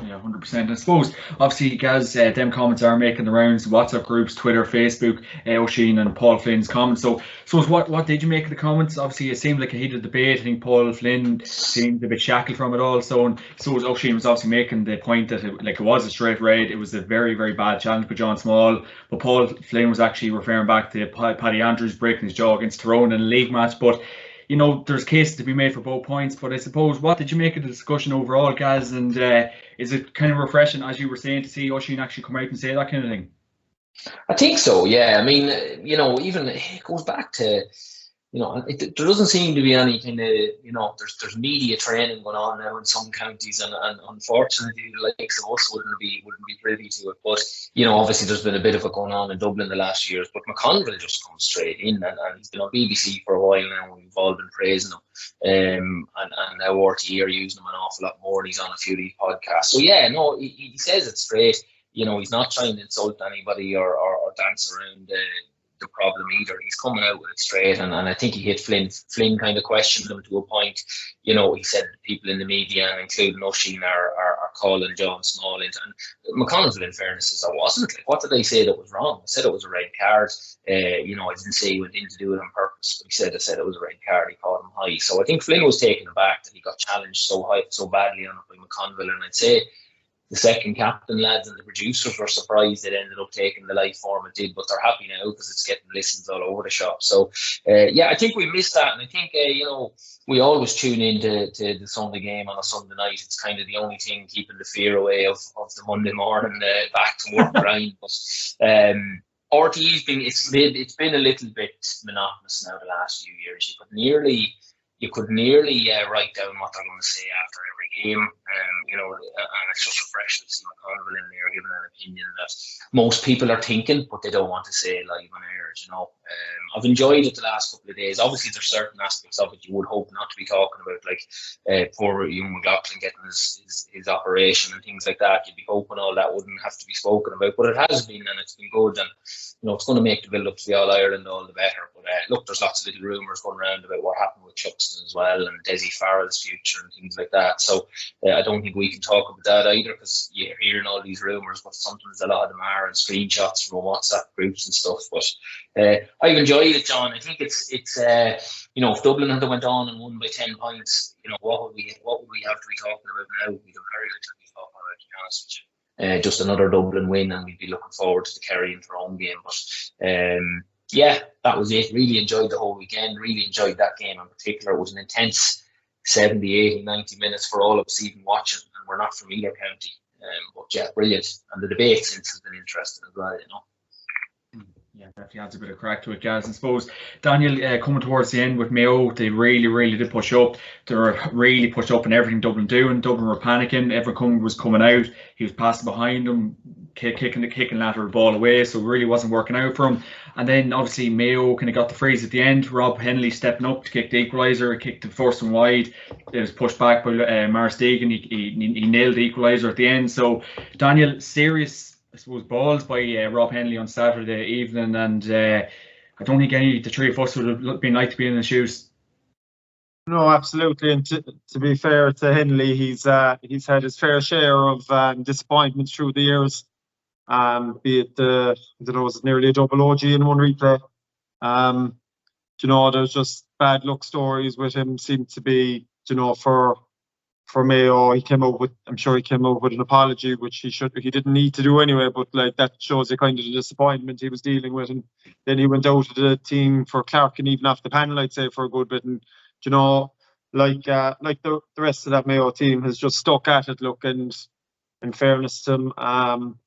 Yeah, 100%. I suppose, obviously, guys, them comments are making the rounds, WhatsApp groups, Twitter, Facebook, Oisín and Paul Flynn's comments. So what did you make of the comments? Obviously, it seemed like a heated debate. I think Paul Flynn seemed a bit shackled from it all. So Oisín was obviously making the point that it was a straight red. It was a very, very bad challenge by John Small. But Paul Flynn was actually referring back to Paddy Andrews breaking his jaw against Tyrone in a league match. But there's cases to be made for both points, but I suppose, what did you make of the discussion overall, guys? And is it kind of refreshing, as you were saying, to see Oisín actually come out and say that kind of thing? I think so, yeah. I mean, even it goes back to, there doesn't seem to be any kind of, there's media training going on now in some counties, and unfortunately the likes of us wouldn't be privy to it. But obviously there's been a bit of it going on in Dublin the last years. But McConville just comes straight in, and he's been on BBC for a while now, and we've all been praising him. And now RTE are using him an awful lot more, and he's on a few of these podcasts. So yeah, no, he says it straight. He's not trying to insult anybody or dance around the problem either. He's coming out with it straight, and I think he hit Flynn. Flynn kind of questioned him to a point. He said people in the media, and including Oisín, are calling John Small into, and McConville, in fairness, says I wasn't. What did I say that was wrong? I said it was a red card. I didn't say he went in to do it on purpose, but I said it was a red card. He called him high. So I think Flynn was taken aback that he got challenged so badly on it by McConville, and I'd say the second captain lads and the producers were surprised it ended up taking the life form it did, but they're happy now because it's getting listens all over the shop. So I think we missed that, and I think we always tune into the Sunday game on a Sunday night. It's kind of the only thing keeping the fear away of the Monday morning back to work grind. But RTE's it's been a little bit monotonous now the last few years. You could nearly write down what they're going to say after every game, and it's just refreshing to see McConville in there giving an opinion that most people are thinking, but they don't want to say live on air. I've enjoyed it the last couple of days. Obviously, there's certain aspects of it you would hope not to be talking about, like poor young McLaughlin getting his operation and things like that. You'd be hoping all that wouldn't have to be spoken about, but it has been, and it's been good, and it's going to make the build-up to the All-Ireland all the better. But look, there's lots of little rumours going around about what happened with Chuxton as well, and Desi Farrell's future and things like that. So I don't think we can talk about that either, because you're hearing all these rumours, but sometimes a lot of them are in screenshots from WhatsApp groups and stuff. But I've enjoyed it, John. I think it's if Dublin had went on and won by 10 points, what would we have to be talking about now? We'd have very little to be talking about, to be honest with you. Just another Dublin win, and we'd be looking forward to the Kerry and Tyrone game. But yeah, that was it. Really enjoyed the whole weekend. Really enjoyed that game in particular. It was an intense 70, 80, 90 minutes for all of us even watching, and we're not from either county. But yeah, brilliant. And the debate since has been interesting as well, you know. Yeah, definitely adds a bit of crack to it, guys. And suppose, Daniel, coming towards the end with Mayo, they really, really did push up. They were really pushed up in everything Dublin doing. Dublin were panicking. Everyone was coming out. He was passing behind them, kicking lateral ball away. So it really wasn't working out for him. And then obviously Mayo kind of got the freeze at the end. Rob Henley stepping up to kick the equaliser, kicked the first one wide. It was pushed back by Maris Deegan. He nailed the equaliser at the end. So Daniel, serious, I suppose, balls by Rob Henley on Saturday evening, and I don't think any of the three of us would have been like to be in the shoes. No, absolutely. And to be fair to Henley, he's had his fair share of disappointment through the years. Be it I don't know, was it nearly a double OG in one replay? You know, there's just bad luck stories with him. Seemed to be, you know, for Mayo, I'm sure he came out with an apology, which he didn't need to do anyway, but like that shows you kind of the disappointment he was dealing with. And then he went out to the team for Clarkson, even off the panel, I'd say, for a good bit. And, you know, like the rest of that Mayo team has just stuck at it, look, and in fairness to him,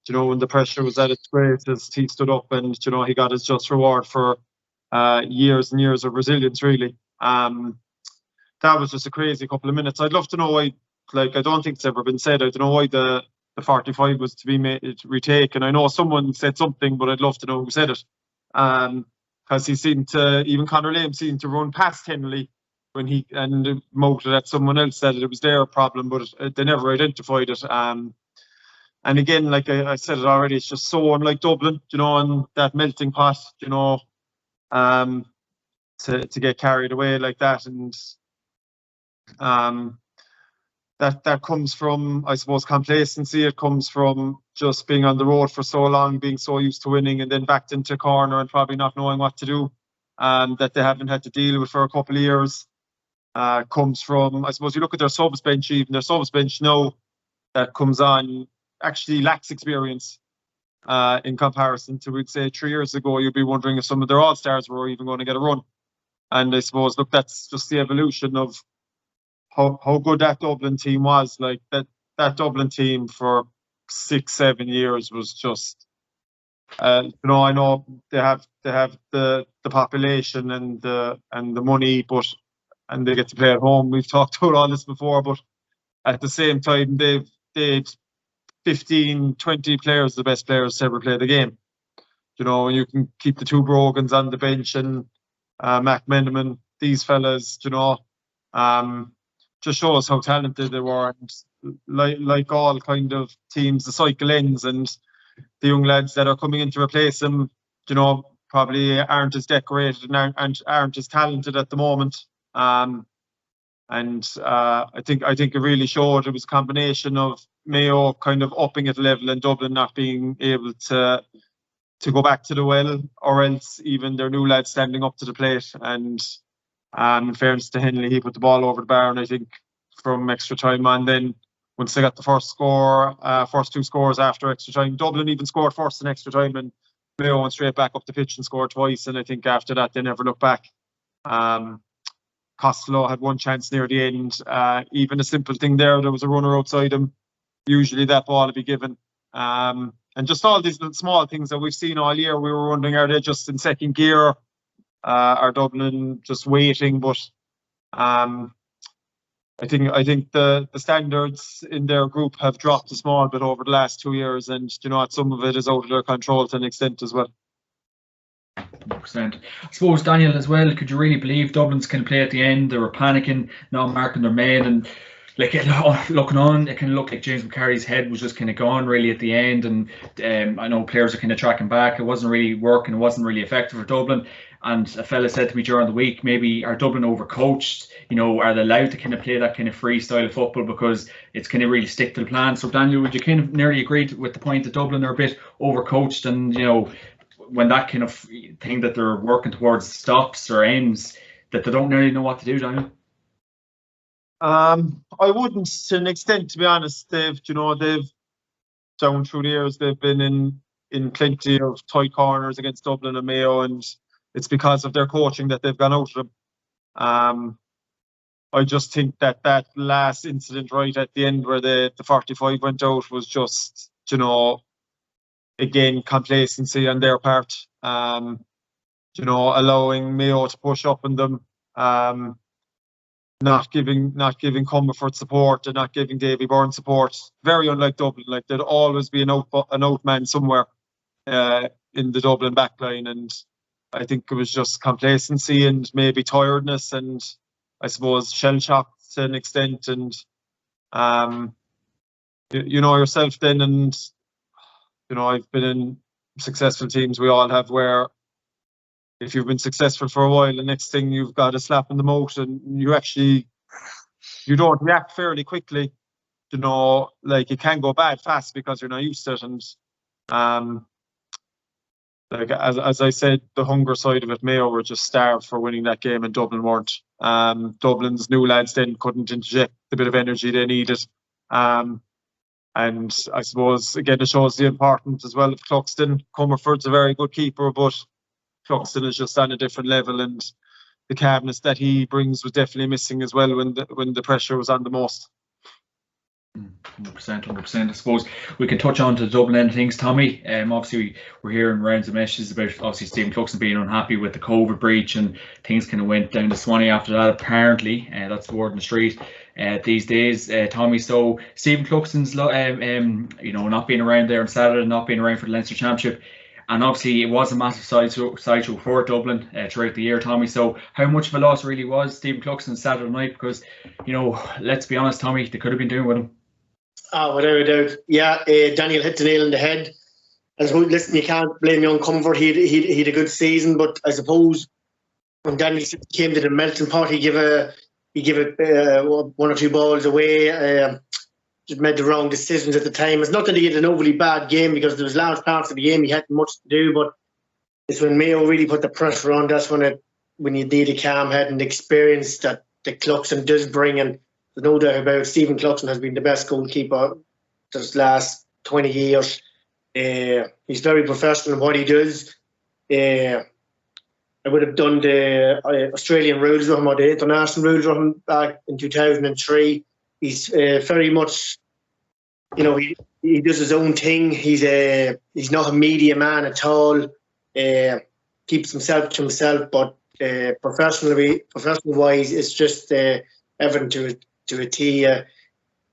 you know, when the pressure was at its greatest, he stood up and, you know, he got his just reward for years and years of resilience, really. That was just a crazy couple of minutes. I'd love to know why, like, I don't think it's ever been said. I don't know why the 45 was to be retaken. I know someone said something, but I'd love to know who said it. Because he seemed to, even Conroy seemed to run past Henley when he, and moted at someone else, said it was their problem, but they never identified it. And again, like I said it already, it's just so unlike Dublin, you know, and that melting pot, you know, to get carried away like that. And that comes from, I suppose, complacency. It comes from just being on the road for so long, being so used to winning, and then backed into a corner and probably not knowing what to do, that they haven't had to deal with for a couple of years. Comes from, I suppose, you look at their subs bench, even their subs bench now that comes on actually lacks experience in comparison to, we'd say, 3 years ago. You'd be wondering if some of their all-stars were even going to get a run. And I suppose, look, that's just the evolution of how good that Dublin team was. Like that Dublin team for 6-7 years was just, you know, I know they have the population and the money, and they get to play at home. We've talked about all this before, but at the same time, they've 15, 20 players, the best players to ever play the game. You know, and you can keep the two Brogans on the bench and Mac Meneman, these fellas, you know, just shows how talented they were. And like all kind of teams, the cycle ends, and the young lads that are coming in to replace them, you know, probably aren't as decorated and aren't as talented at the moment. I think it really showed. It was a combination of Mayo kind of upping at a level and Dublin not being able to go back to the well, or else even their new lads standing up to the plate. And in fairness to Henley, he put the ball over the bar, and I think from extra time on, then once they got the first two scores after extra time, Dublin even scored first in extra time, and Mayo went straight back up the pitch and scored twice. And I think after that, they never looked back. Costello had one chance near the end. Even a simple thing there was a runner outside him. Usually that ball would be given. And just all these little small things that we've seen all year, we were wondering, are they just in second gear? Are Dublin just waiting? But I think the standards in their group have dropped a small bit over the last 2 years, and you know, some of it is out of their control to an extent as well. 100%. I suppose, Daniel, as well, could you really believe Dublin's can play at the end? They were panicking, not marking their man, and like looking on, it kind of looked like James McCarry's head was just kind of gone really at the end. And I know players are kind of tracking back. It wasn't really working. It wasn't really effective for Dublin. And a fella said to me during the week, maybe are Dublin overcoached? You know, are they allowed to kind of play that kind of freestyle football because it's kind of really stick to the plan? So, Daniel, would you kind of nearly agree with the point that Dublin are a bit overcoached, and you know, when that kind of thing that they're working towards stops or ends, that they don't really know what to do, Daniel? I wouldn't, to an extent, to be honest. They've down through the years, they've been in plenty of tight corners against Dublin and Mayo, and it's because of their coaching that they've gone out of them. I just think that last incident right at the end where the 45 went out was just, again, complacency on their part. Allowing Mayo to push up on them, not giving Comerford support and not giving Davy Byrne support. Very unlike Dublin. Like, there'd always be an out man somewhere in the Dublin backline, and I think it was just complacency and maybe tiredness and I suppose shell shock to an extent. And you know yourself then, and I've been in successful teams, we all have, where if you've been successful for a while, the next thing you've got a slap in the mouth and you don't react fairly quickly. Like, it can go bad fast because you're not used to it. And like as I said, the hunger side of it, Mayo were just starved for winning that game and Dublin weren't. Dublin's new lads then couldn't inject the bit of energy they needed. And I suppose, again, it shows the importance as well of Clarkson. Comerford's a very good keeper, but Clarkson is just on a different level, and the calmness that he brings was definitely missing as well when the pressure was on the most. 100%. I suppose we can touch on to the Dublin end of things, Tommy. Obviously we're hearing rounds of messages about obviously Stephen Clarkson being unhappy with the COVID breach, and things kind of went down to Swanee after that, apparently. That's the word on the street these days, Tommy. So Stephen Clarkson's not being around there on Saturday, not being around for the Leinster Championship, and obviously it was a massive sideshow for Dublin throughout the year, Tommy. So how much of a loss really was Stephen Clarkson Saturday night? Because, let's be honest, Tommy, they could have been doing with him. Oh, without a doubt. Yeah, Daniel hit the nail on the head. I suppose, listen, you can't blame young Comerford. He had a good season, but I suppose when Daniel came to the melting pot, he gave it one or two balls away. Just made the wrong decisions at the time. It's not that he had an overly bad game, because there was large parts of the game he hadn't much to do, but it's when Mayo really put the pressure on. That's when you need a calm head and the experience that Clarkson does bring. And there's no doubt about it, Stephen Clarkson has been the best goalkeeper this last 20 years. He's very professional in what he does. I would have done the Australian rules with him, or the international rules with him back in 2003. He's very much, he does his own thing. He's not a media man at all. Keeps himself to himself, but professional-wise, it's just everything to a T.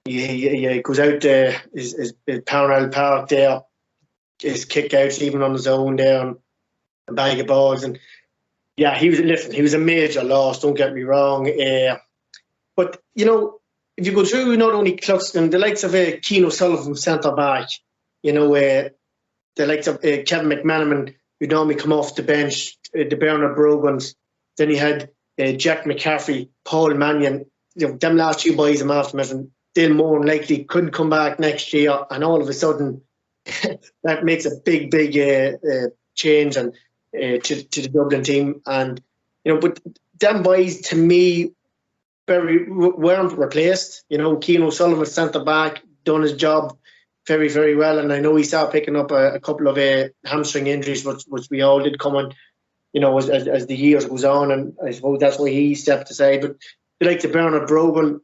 He goes out there, his parallel park there, his kick-outs even on his own there, and a bag of balls. And yeah, he was a major loss, don't get me wrong. But, if you go through not only Clarkson, the likes of Keane O'Sullivan centre-back, the likes of Kevin McManaman, who normally come off the bench, the Bernard Brogans. Then you had Jack McCaffrey, Paul Mannion. Them last two boys I'm after mentioning, they'll more than likely couldn't come back next year, and all of a sudden that makes a big change and to the Dublin team. And but them boys, to me, weren't replaced. Keane O'Sullivan, centre back, done his job very, very well, and I know he started picking up a couple of hamstring injuries, which we all did come on, as the years goes on, and I suppose that's why he stepped aside. But like the Bernard Brogan,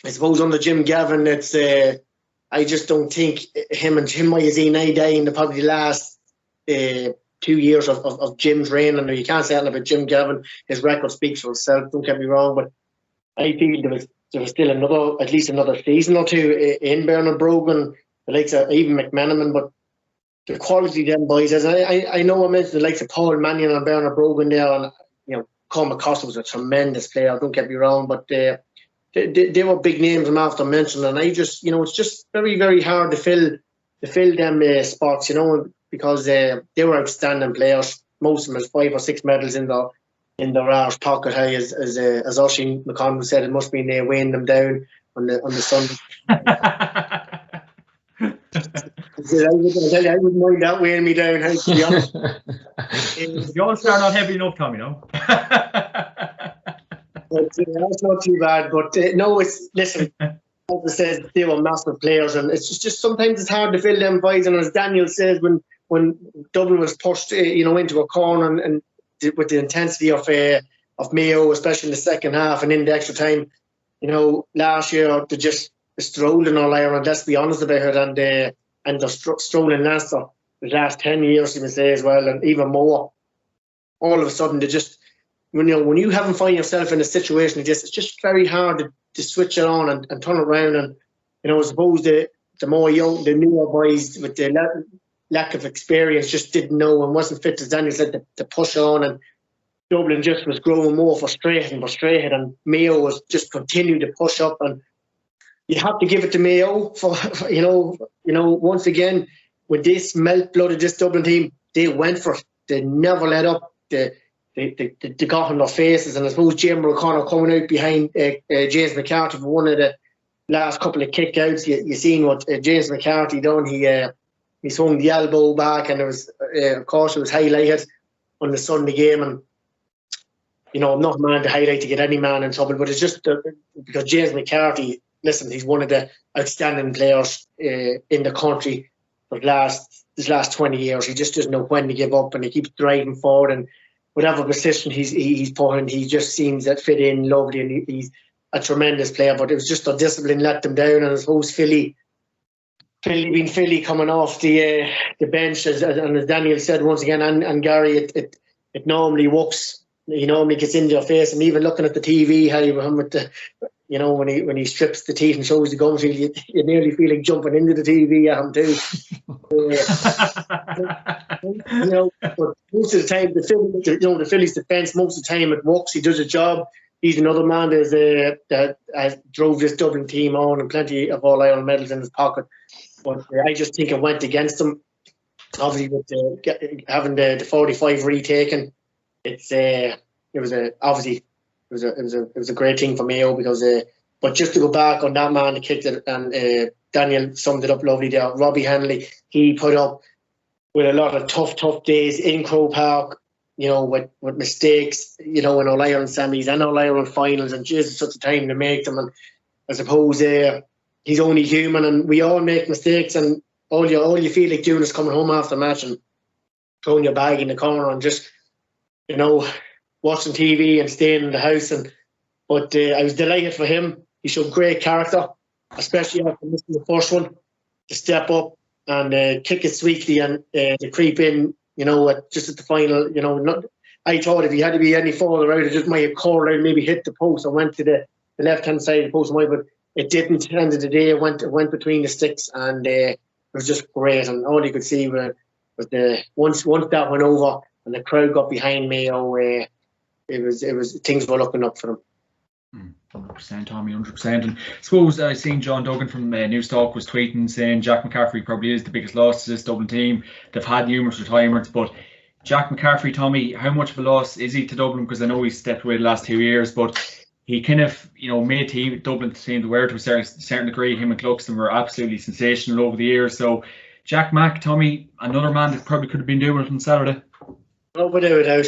I suppose under Jim Gavin, it's I just don't think him and Jim Moyazine in probably the last 2 years of Jim's reign. And you can't say anything about Jim Gavin. His record speaks for itself, don't get me wrong, but I feel there was still at least another season or two in Bernard Brogan, the likes of even McManaman, but the quality of them boys, as I know I mentioned the likes of Paul Mannion and Bernard Brogan there, and Colm McCosta was a tremendous player, don't get me wrong, but they were big names I'm after mentioning, and I just, it's just very, very hard to fill them spots, because they were outstanding players. Most of them has 5 or 6 medals in their arse pocket. As Oisin McConnell said, it must be weighing them down on the Sunday. I wouldn't mind that weighing me down, to be honest. The All-Star not heavy enough, Tommy, no? But, that's not too bad. But no, listen, as I said, they were massive players, and it's just sometimes it's hard to fill them voids. And as Daniel says, when Dublin was pushed, into a corner, and with the intensity of Mayo, especially in the second half and in the extra time. Last year they just strolled in All Ireland. Let's be honest about it, and they're strolling Leinster the last 10 years, you can say as well, and even more. All of a sudden, they just when you haven't find yourself in a situation, it's just very hard to switch it on and turn it around. And I suppose the newer boys with the lack of experience just didn't know and wasn't fit, as Daniel said, to push on. And Dublin just was growing more frustrated, and Mayo was just continuing to push up. And you have to give it to Mayo for once again, with this melt blood of this Dublin team, they went for it. They never let up. They got on their faces. And I suppose Jim O'Connor coming out behind James McCarthy for one of the last couple of kickouts. You seen what James McCarthy done. He swung the elbow back, and it was highlighted on the Sunday game. And I'm not a man to highlight to get any man in trouble, but it's just because James McCarthy, listen, he's one of the outstanding players in the country for this last 20 years. He just doesn't know when to give up, and he keeps driving forward. And whatever position he's put in, he just seems to fit in lovely, and he's a tremendous player. But it was just the discipline let them down, and I suppose Philly coming off the bench, and as Daniel said once again, and Gary, it normally works. He normally gets into your face, and even looking at the TV, how with the, when he strips the teeth and shows the gums, you nearly feel like jumping into the TV at him too. But most of the time, the Phillies defence, most of the time it works. He does a job. He's another man that drove this Dublin team on, and plenty of All Ireland medals in his pocket. But I just think it went against him. Obviously, with having the 45 retaken, it was a great thing for Mayo because. But just to go back on that man that kicked it, and Daniel summed it up lovely there. Robbie Hanley, he put up with a lot of tough days in Croke Park. With mistakes, in All Ireland semis and All Ireland finals, and just such a time to make them. And I suppose he's only human, and we all make mistakes, and all you feel like doing is coming home after the match and throwing your bag in the corner and just, watching TV and staying in the house. But I was delighted for him. He showed great character, especially after missing the first one, to step up and kick it sweetly and to creep in. Just at the final, I thought if he had to be any further out, it just might have curled out, maybe hit the post and went to the left-hand side of the post, but it didn't. At the end of the day, it went between the sticks, and it was just great. And all you could see was once that went over and the crowd got behind Mayo, it was things were looking up for them. 100%, Tommy, 100%. And I suppose I seen John Duggan from Newstalk was tweeting saying Jack McCaffrey probably is the biggest loss to this Dublin team. They've had numerous retirements, but Jack McCaffrey, Tommy, how much of a loss is he to Dublin? Because I know he's stepped away the last 2 years, but he kind of, made Dublin seem to wear to a certain degree. Him and Clarkson were absolutely sensational over the years. So Jack Mack, Tommy, another man that probably could have been doing it on Saturday. Oh, without a doubt.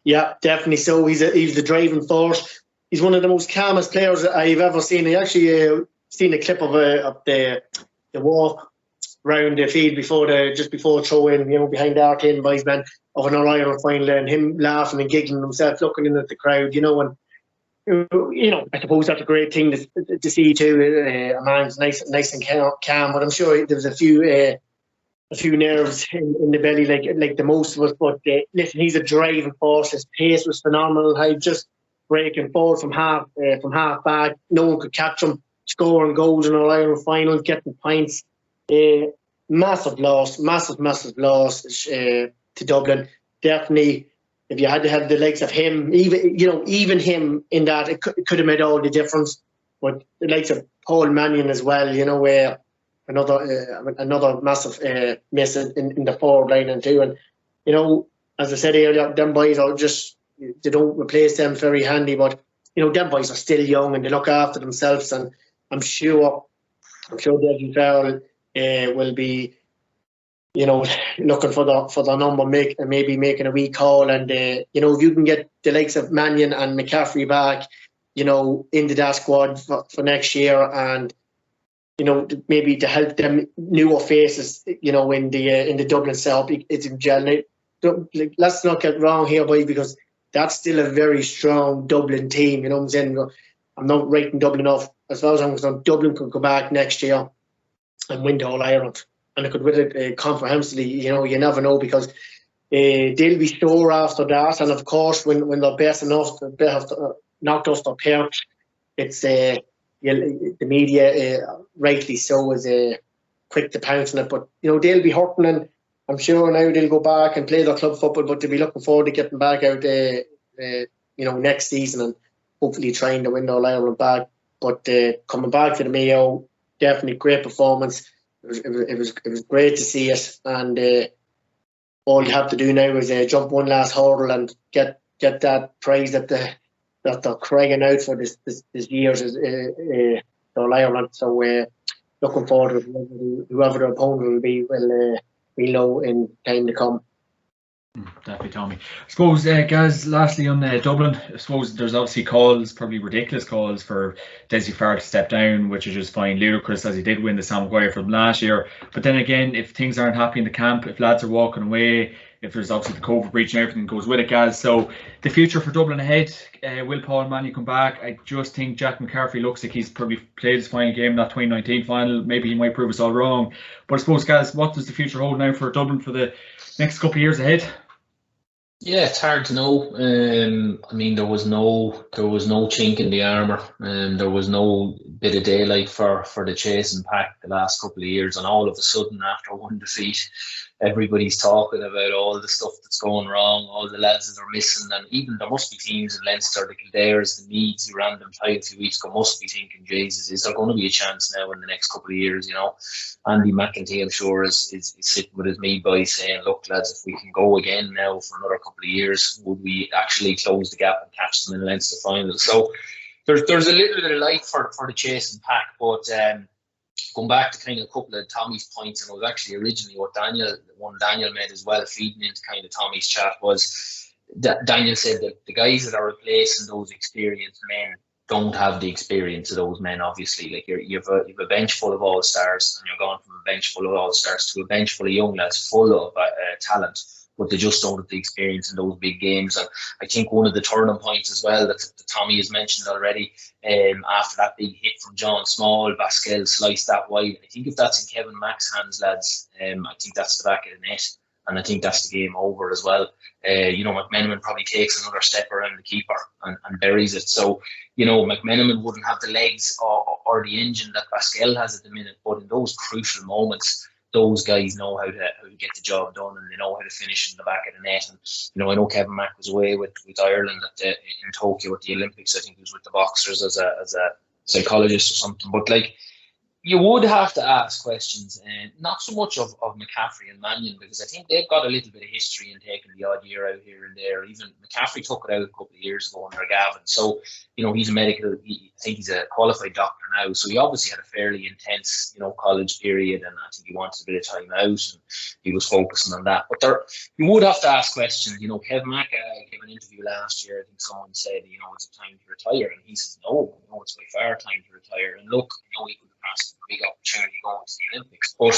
Yeah, definitely so. He's the driving force. He's one of the most calmest players I've ever seen. I actually seen a clip of the walk round the field just before throw in, behind the arcade boys man of an All Ireland final, and him laughing and giggling himself, looking in at the crowd, and I suppose that's a great thing to see too. A man's nice and calm, but I'm sure there was a few nerves in the belly, like the most of us. But listen, he's a driving force. His pace was phenomenal. How just breaking forward from half back, no one could catch him. Scoring goals in All Ireland final, getting points. Massive loss to Dublin. Definitely, if you had to have the likes of him, even him in that, it could have made all the difference. But the likes of Paul Mannion as well, where another massive miss in the forward line and too. And as I said earlier, them boys are just, they don't replace them very handy, but them boys are still young and they look after themselves, and I'm sure Devin Farrell will be looking for the number, maybe making a wee call, and if you can get the likes of Mannion and McCaffrey back into that squad for next year, and maybe to help them newer faces in the Dublin setup, it's in gel. let's not get wrong here, boys, because that's still a very strong Dublin team. You know what I'm saying? I'm not rating Dublin off. As far as I'm concerned, Dublin could go back next year and win the All Ireland, and they could win it comprehensively. You know, you never know, because they'll be sore after that, and of course, when they're best enough, they have knocked off their perch. It's the media, rightly so, is quick to pounce on it. But you know, they'll be hurting, and I'm sure now they'll go back and play their club football, but they'll be looking forward to getting back out next season and hopefully trying to win the All Ireland back. But coming back to the Mayo, definitely great performance. It was great to see it, and all you have to do now is jump one last hurdle and get that prize that they're crying out for this year's the All Ireland. So looking forward to whoever the opponent will be. We'll know in time to come. Definitely, Tommy. I suppose, Gaz, lastly on Dublin, I suppose there's obviously calls, probably ridiculous calls, for Dessie Farr to step down, which is just fine, ludicrous, as he did win the Sam Maguire from last year. But then again, if things aren't happy in the camp, if lads are walking away, if there's obviously the COVID breach and everything goes with it, Gaz. So the future for Dublin ahead, will Paul Mannion come back? I just think Jack McCarthy looks like he's probably played his final game in that 2019 final. Maybe he might prove us all wrong. But I suppose, Gaz, what does the future hold now for Dublin for the next couple of years ahead? Yeah, it's hard to know. I mean, there was no chink in the armour, and there was no bit of daylight for the chasing pack the last couple of years, and all of a sudden, after one defeat, everybody's talking about all the stuff that's going wrong, all the lads that are missing, and even there must be teams in Leinster, the Kildares, the Meads, who ran them tight a few weeks ago, must be thinking, Jesus, is there going to be a chance now in the next couple of years? You know, Andy McEntee, I'm sure, is sitting with his Mead boys saying, look, lads, if we can go again now for another couple of years, would we actually close the gap and catch them in the Leinster final? So there's a little bit of light for the chasing pack, but going back to kind of a couple of Tommy's points, and it was actually originally what Daniel made as well, feeding into kind of Tommy's chat, was that Daniel said that the guys that are replacing those experienced men don't have the experience of those men, obviously. Like you've a bench full of all-stars, and you're going from a bench full of all-stars to a bench full of young lads full of talent, but they just don't have the experience in those big games. And I think one of the turning points as well that Tommy has mentioned already, after that big hit from John Small, Pascal sliced that wide. I think if that's in Kevin Mack's hands, lads, I think that's the back of the net, and I think that's the game over as well. McMenamin probably takes another step around the keeper and buries it. So, McMenamin wouldn't have the legs or the engine that Pascal has at the minute, but in those crucial moments, those guys know how to get the job done, and they know how to finish in the back of the net. And I know Kevin Mack was away with Ireland in Tokyo at the Olympics. I think he was with the boxers as a psychologist or something. But you would have to ask questions, and not so much of McCaffrey and Mannion, because I think they've got a little bit of history in taking the odd year out here and there. Even McCaffrey took it out a couple of years ago under Gavin. So, he's I think he's a qualified doctor now. So he obviously had a fairly intense, college period, and I think he wanted a bit of time out, and he was focusing on that. But you would have to ask questions. Kevin Mack gave an interview last year. I think someone said, it's a time to retire, and he says, no, it's by far time to retire. And look, he could have passed a big opportunity going to the Olympics, but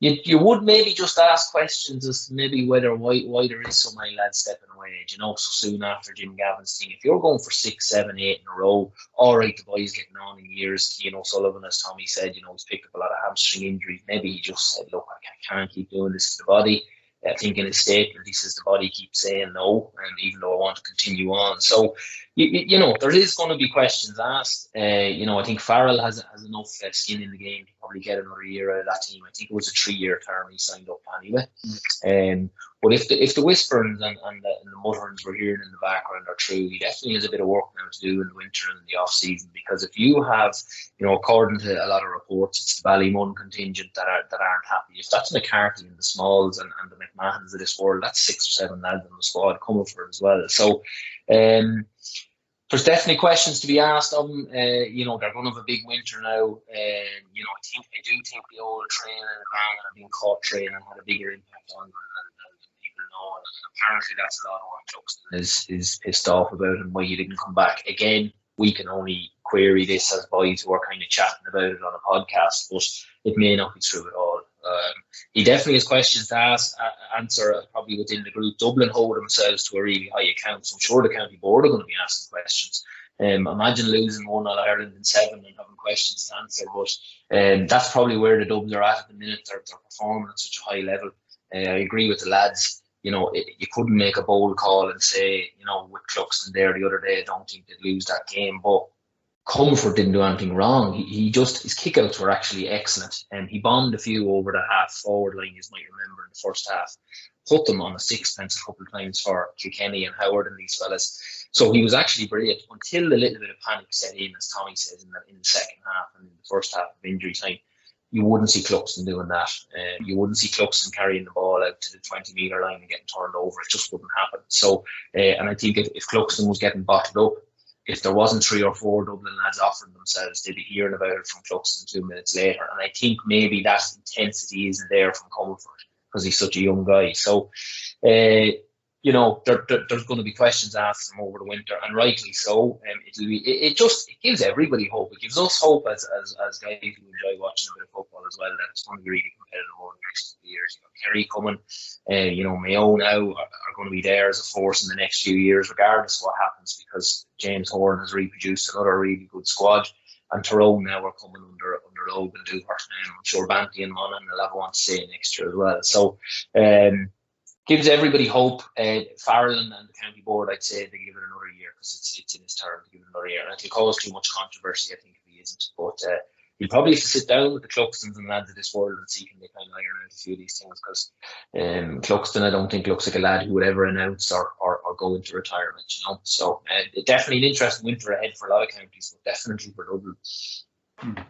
you would maybe just ask questions as to maybe why there is so many lads stepping away, so soon after Jim Gavin's thing. If you're going for 6, 7, 8 in a row, all right, the boy's getting on in years. Sullivan, as Tommy said, he's picked up a lot of hamstring injuries. Maybe he just said, look, I can't keep doing this to the body. I think in his statement, he says the body keeps saying no, and even though I want to continue on. So, there is going to be questions asked. I think Farrell has enough skin in the game to probably get another year out of that team. I think it was a 3-year term he signed up anyway. But if the whisperings and the mutterings we're hearing in the background are true, he definitely has a bit of work now to do in the winter and in the off season. Because if you have, according to a lot of reports, it's the Ballymun contingent that aren't happy. If that's McCarthy and the Smalls and the McMahons of this world, that's 6 or 7 lads in the squad coming for it as well. So there's definitely questions to be asked of them. They're going to have a big winter now. I do think the old training and being caught training had a bigger impact on them than people know. And apparently that's a lot of what Juxton is pissed off about and why he didn't come back. Again, we can only query this as boys who are kind of chatting about it on a podcast, but it may not be true at all. he definitely has questions to answer probably within the group. Dublin hold themselves to a really high account, so I'm sure the county board are going to be asking questions. Imagine losing 1 All Ireland in 7 and having questions to answer, but that's probably where the Dubs are at the minute. They're performing at such a high level. I agree with the lads. You know, you couldn't make a bold call and say, you know, with Clarkson there the other day, I don't think they'd lose that game. But Comerford didn't do anything wrong. He just, his kickouts were actually excellent. And he bombed a few over the half forward line, you might remember, in the first half. Put them on a sixpence a couple of times for Kilkenny and Howard and these fellas. So he was actually brilliant until a little bit of panic set in, as Tommy said, in the second half and in the first half of injury time. You wouldn't see Clarkson doing that. You wouldn't see Clarkson carrying the ball out to the 20-metre line and getting turned over. It just wouldn't happen. So, and I think if Clarkson was getting bottled up, if there wasn't 3 or 4 Dublin lads offering themselves, they'd be hearing about it from Clarkson 2 minutes later. And I think maybe that intensity isn't there from Comerford because he's such a young guy. So, you know, there's going to be questions asked him over the winter, and rightly so. It gives everybody hope. It gives us hope as guys who enjoy watching a bit of football as well, that it's going to be really competitive over the next couple of years. You know, Kerry coming, you know, Mayo now are going to be there as a force in the next few years, regardless of what happens, because James Horn has reproduced another really good squad, and Tyrone now are coming under Logan Dewhart. I'm sure Banty and Monaghan will have one to say next year as well. So, gives everybody hope. Farrell and the county board, I'd say they give it another year because it's in his turn to give it another year. And it'll cause too much controversy, I think, if he isn't. But you'll probably have to sit down with the Clarksons and lads of this world and see can they kind of iron out a few of these things, because Clarkson, I don't think, looks like a lad who would ever announce or go into retirement, you know. So definitely an interesting winter ahead for a lot of counties, but definitely for Dublin.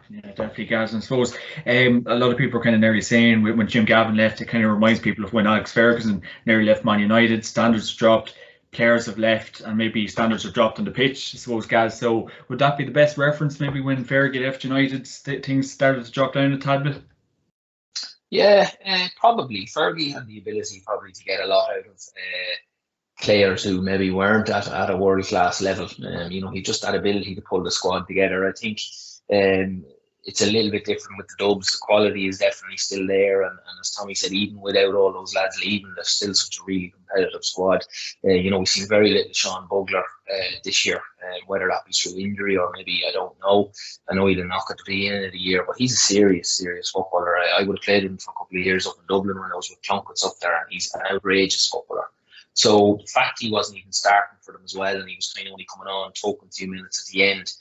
Yeah, definitely, Gaz. And I suppose a lot of people are kind of nearly saying when Jim Gavin left, it kind of reminds people of when Alex Ferguson nearly left Man United. Standards dropped, players have left, and maybe standards have dropped on the pitch, I suppose, Gaz. So would that be the best reference, maybe when Fergie left United, things started to drop down a tad bit? Yeah, probably. Fergie had the ability probably to get a lot out of players who maybe weren't at a world-class level. You know, he just had ability to pull the squad together. I think it's a little bit different with the Dubs. The quality is definitely still there, and as Tommy said, even without all those lads leaving, there's still such a really competitive squad. You know, we've seen very little Sean Bugler this year, whether that be through injury or maybe, I don't know. I know he had a knock at the beginning of the year, but he's a serious footballer. I would have played him for a couple of years up in Dublin when I was with Plunkets up there, and he's an outrageous footballer. So the fact he wasn't even starting for them as well, and he was kind of only coming on, talking a few minutes at the end.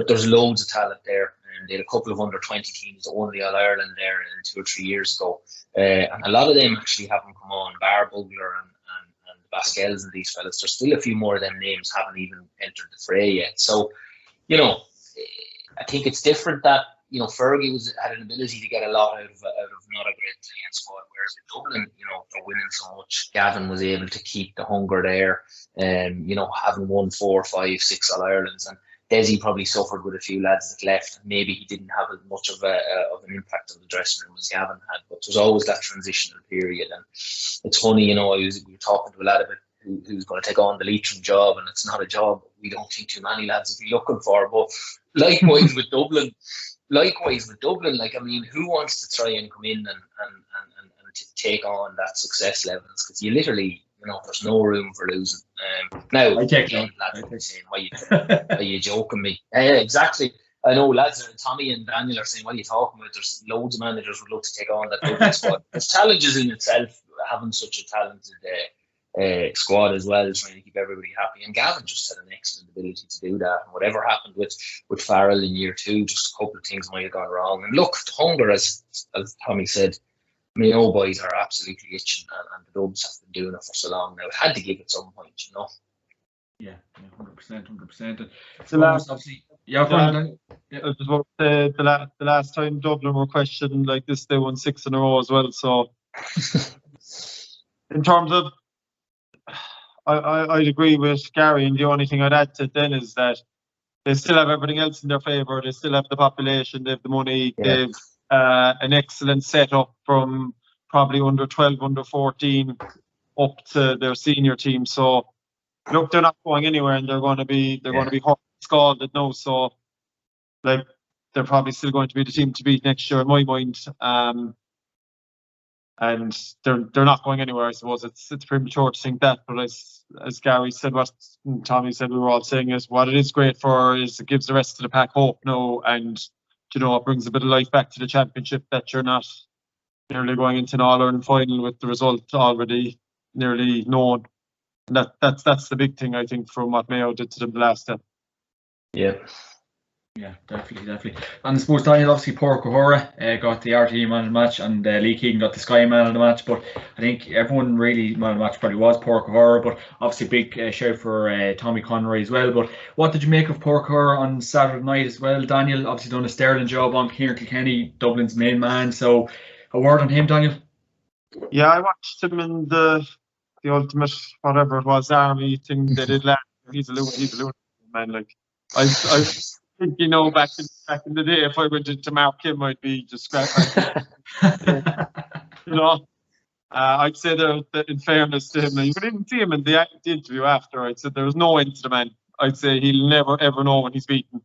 There's loads of talent there, and they had a couple of under-20 teams that won the All-Ireland there 2 or 3 years ago, and a lot of them actually haven't come on, bar Bugler and Basquels and these fellas. There's still a few more of them names haven't even entered the fray yet. So, you know, I think it's different that, you know, Fergie had an ability to get a lot out of not a great playing squad, whereas in Dublin, you know, they're winning so much. Gavin was able to keep the hunger there, and you know, having won 4, 5, 6 All-Irelands, and Desi probably suffered with a few lads that left. Maybe he didn't have as much of an impact on the dressing room as Gavin had, but there's always that transitional period. And it's funny, you know, we were talking to a lad about who's going to take on the Leitrim job, and it's not a job we don't think too many lads would be looking for. But likewise with Dublin, like, I mean, who wants to try and come in and take on that success levels? Because you literally, you know, there's no room for losing. Now, I take lads are saying, are you joking me? Yeah, exactly. I know lads, Tommy and Daniel are saying, what are you talking about? There's loads of managers would love to take on that Dublin squad. There's challenges in itself, having such a talented squad as well, trying to keep everybody happy. And Gavin just had an excellent ability to do that. And whatever happened with Farrell in year 2, just a couple of things might have gone wrong. And look, the hunger, as Tommy said, Mayo boys are absolutely itching, and the Dubs have been doing it for so long now. It had to give at some point, you know. Yeah, 100%. The last, the last time Dublin were questioned like this, they won 6 in a row as well. So, in terms of, I'd agree with Gary, and the only thing I'd add to it then is that they still have everything else in their favour. They still have the population, they have the money, they've an excellent setup from probably under 12, under 14 up to their senior team. So look, they're not going anywhere, and they're going to be hot scalded now. So like, they're probably still going to be the team to beat next year in my mind. and they're not going anywhere. I suppose it's premature to think that, but as Gary said, what Tommy said, we were all saying is what it is great for is it gives the rest of the pack hope now, and it brings a bit of life back to the championship that you're not nearly going into an All-Ireland final with the result already nearly known. And that's the big thing, I think, from what Mayo did to them the last time. Yeah. Yeah, definitely. And I suppose Daniel, obviously Páirc Ó Hora got the RTE man of the match, and Lee Keegan got the Sky man of the match. But I think everyone really man of the match probably was Páirc Ó Hora. But obviously big shout for Tommy Conroy as well. But what did you make of Páirc Ó Hora on Saturday night as well, Daniel? Obviously done a sterling job on Kieran Kilkenny, Dublin's main man. So a word on him, Daniel. Yeah, I watched him in the ultimate whatever it was army thing they did last year. He's a lunatic man. Like I think back in the day, if I went into Mark Kim, I'd be just scrapping. I'd say that in fairness to him, you didn't see him in the interview after. I'd say there was no end to the man. I'd say he'll never ever know when he's beaten.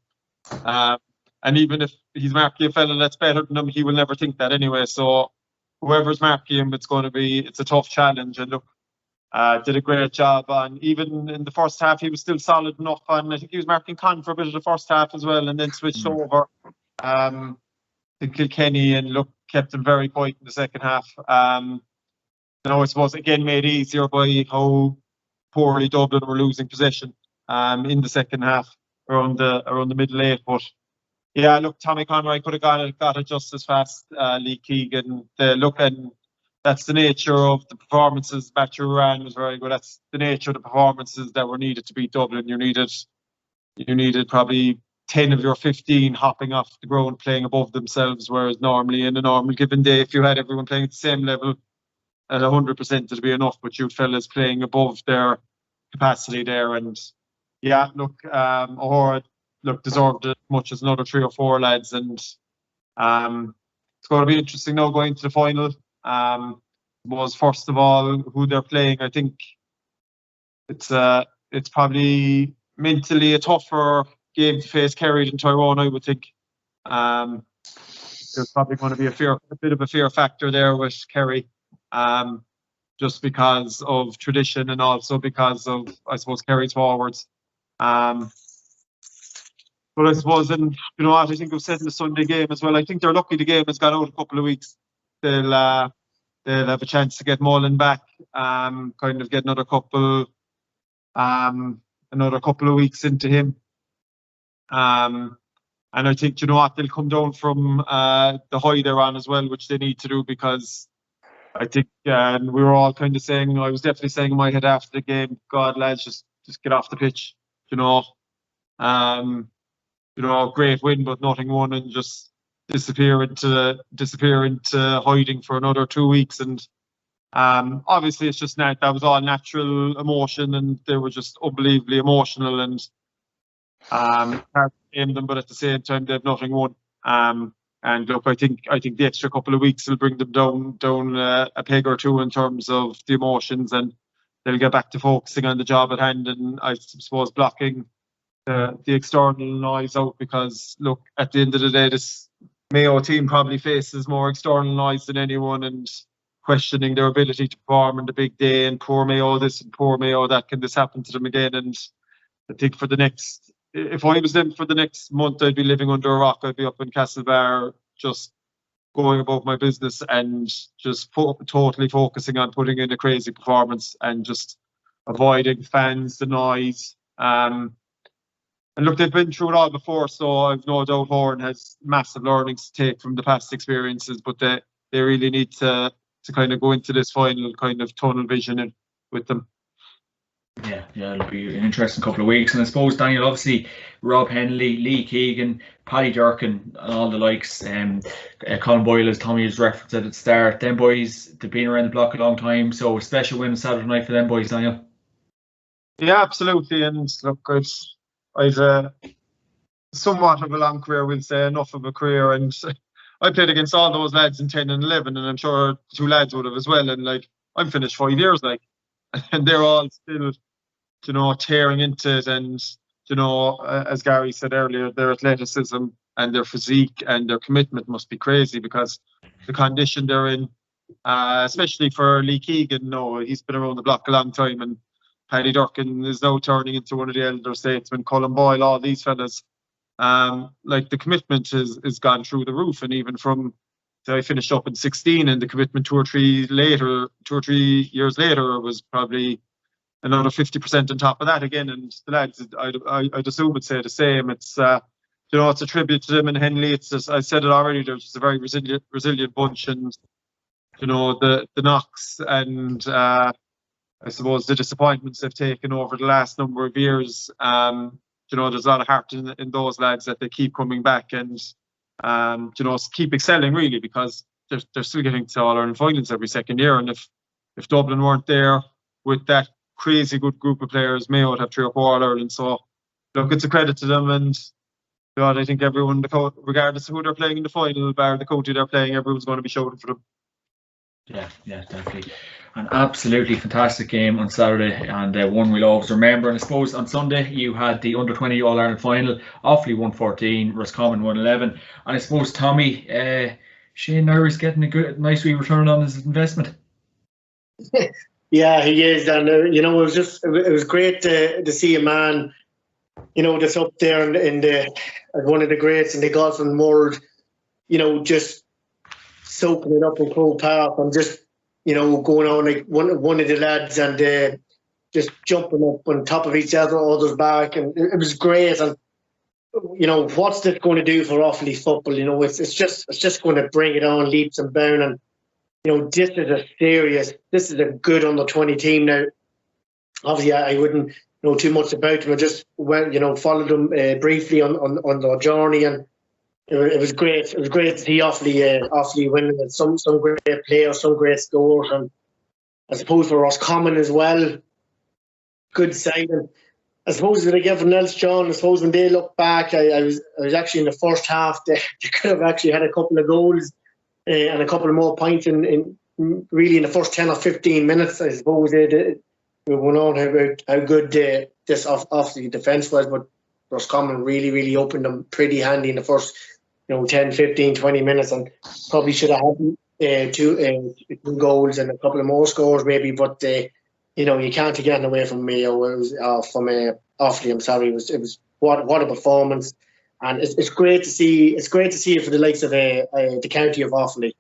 And even if he's marking a fella that's better than him, he will never think that anyway. So whoever's marking him, it's a tough challenge. And look, did a great job on, even in the first half, he was still solid enough on, I think he was marking Con for a bit of the first half as well, and then switched over to Kilkenny and kept him very quiet in the second half. I suppose again made easier by how poorly Dublin were losing possession in the second half around the middle eight. But yeah, look, Tommy Conroy could have got it just as fast. Lee Keegan, and that's the nature of the performances. Matthew Ryan was very good. That's the nature of the performances that were needed to beat Dublin. You needed probably 10 of your 15 hopping off the ground playing above themselves, whereas normally in a normal given day, if you had everyone playing at the same level at 100%, it'd be enough, but you'd fellas playing above their capacity there. And yeah, O'Hora deserved it as much as another 3 or 4 lads, and it's going to be interesting now going to the final. Was first of all who they're playing. I think it's probably mentally a tougher game to face Kerry than Tyrone, I would think. There's probably going to be a bit of a fear factor there with Kerry, just because of tradition and also because of, I suppose, Kerry's forwards. But I suppose, and what I think we've said in the Sunday game as well, I think they're lucky the game has gone out a couple of weeks. They'll have a chance to get Mullen back, kind of get another couple of weeks into him. And I think, they'll come down from the high they're on as well, which they need to do, because I think, and we were all kind of saying, I was definitely saying in my head after the game, God, lads, just get off the pitch, great win, but nothing won, and just disappear into hiding for another 2 weeks. And obviously it's just that was all natural emotion, and they were just unbelievably emotional, and hard to blame them, but at the same time they've nothing won. And look, I think the extra couple of weeks will bring them down a peg or two in terms of the emotions, and they'll get back to focusing on the job at hand, and I suppose blocking the external noise out, because look, at the end of the day, this Mayo team probably faces more external noise than anyone, and questioning their ability to perform on the big day, and poor Mayo this and poor Mayo that, can this happen to them again? And I think if I was them for the next month, I'd be living under a rock. I'd be up in Castlebar, just going about my business and just totally focusing on putting in a crazy performance and just avoiding fans, the noise. And look, they've been through it all before, so I've no doubt Horan has massive learnings to take from the past experiences, but they really need to kind of go into this final kind of tunnel vision with them. Yeah, it'll be an interesting couple of weeks. And I suppose, Daniel, obviously Rob Henley, Lee Keegan, Paddy Durkin and all the likes, Colin Boyle, as Tommy has referenced at the start, them boys, they've been around the block a long time, so a special win Saturday night for them boys, Daniel. Yeah, absolutely. And look, I've somewhat of a long career, we'll say, enough of a career, and I played against all those lads in 10 and 11, and I'm sure 2 lads would have as well, and I'm finished 5 years, and they're all still tearing into it, and as Gary said earlier, their athleticism and their physique and their commitment must be crazy, because the condition they're in, especially for Lee Keegan. No, he's been around the block a long time, and Paddy Durkin is now turning into one of the elder statesmen. Colin Boyle, all these fellas. Like the commitment is gone through the roof, and even from I finished up in 16, and the commitment 2 or 3 years later was probably another 50% on top of that again. And the lads, I'd assume would say the same. It's it's a tribute to them and Henley. It's just, I said it already, they're just a very resilient bunch, and the knocks and I suppose the disappointments they've taken over the last number of years. There's a lot of heart in those lads that they keep coming back and keep excelling really, because they're still getting to All-Ireland finals every second year. And if Dublin weren't there with that crazy good group of players, Mayo would have 3 or 4 All-Ireland. So look, it's a credit to them, and I think everyone, regardless of who they're playing in the final, bar the county they're playing, everyone's going to be shouting for them. Yeah, definitely. An absolutely fantastic game on Saturday, and one we'll always remember. And I suppose on Sunday you had the under-20 All-Ireland final. Offaly 114, Roscommon 111. And I suppose, Tommy, Shane Lowry's getting a nice wee return on his investment. Yeah, he is. And, it was great to see a man, that's up there as one of the greats in the golfing world, just soaking it up in Croke Park and just, going on like one of the lads and just jumping up on top of each other's back. And it was great. And, what's this going to do for Offaly football? It's just going to bring it on leaps and bounds. And, this is a good under-20 team now. Obviously, I wouldn't know too much about them. I just followed them briefly on their journey, and it was great. It was great to see Offaly winning, and some great players, some great scores, and I suppose for Roscommon as well, good side. And I suppose with everything else, John, I suppose when they look back, I was actually in the first half. They could have actually had a couple of goals and a couple of more points in really in the first 10 or 15 minutes. I suppose we went on about how good this Offaly defence was, but Roscommon really opened them pretty handy in the first 10, 15, 20 minutes, and probably should have had 2 goals and a couple of more scores maybe, but you can't take anything away from Mayo. It was from Offaly. I'm sorry. It was what a performance, and it's great to see. It's great to see it for the likes of the county of Offaly.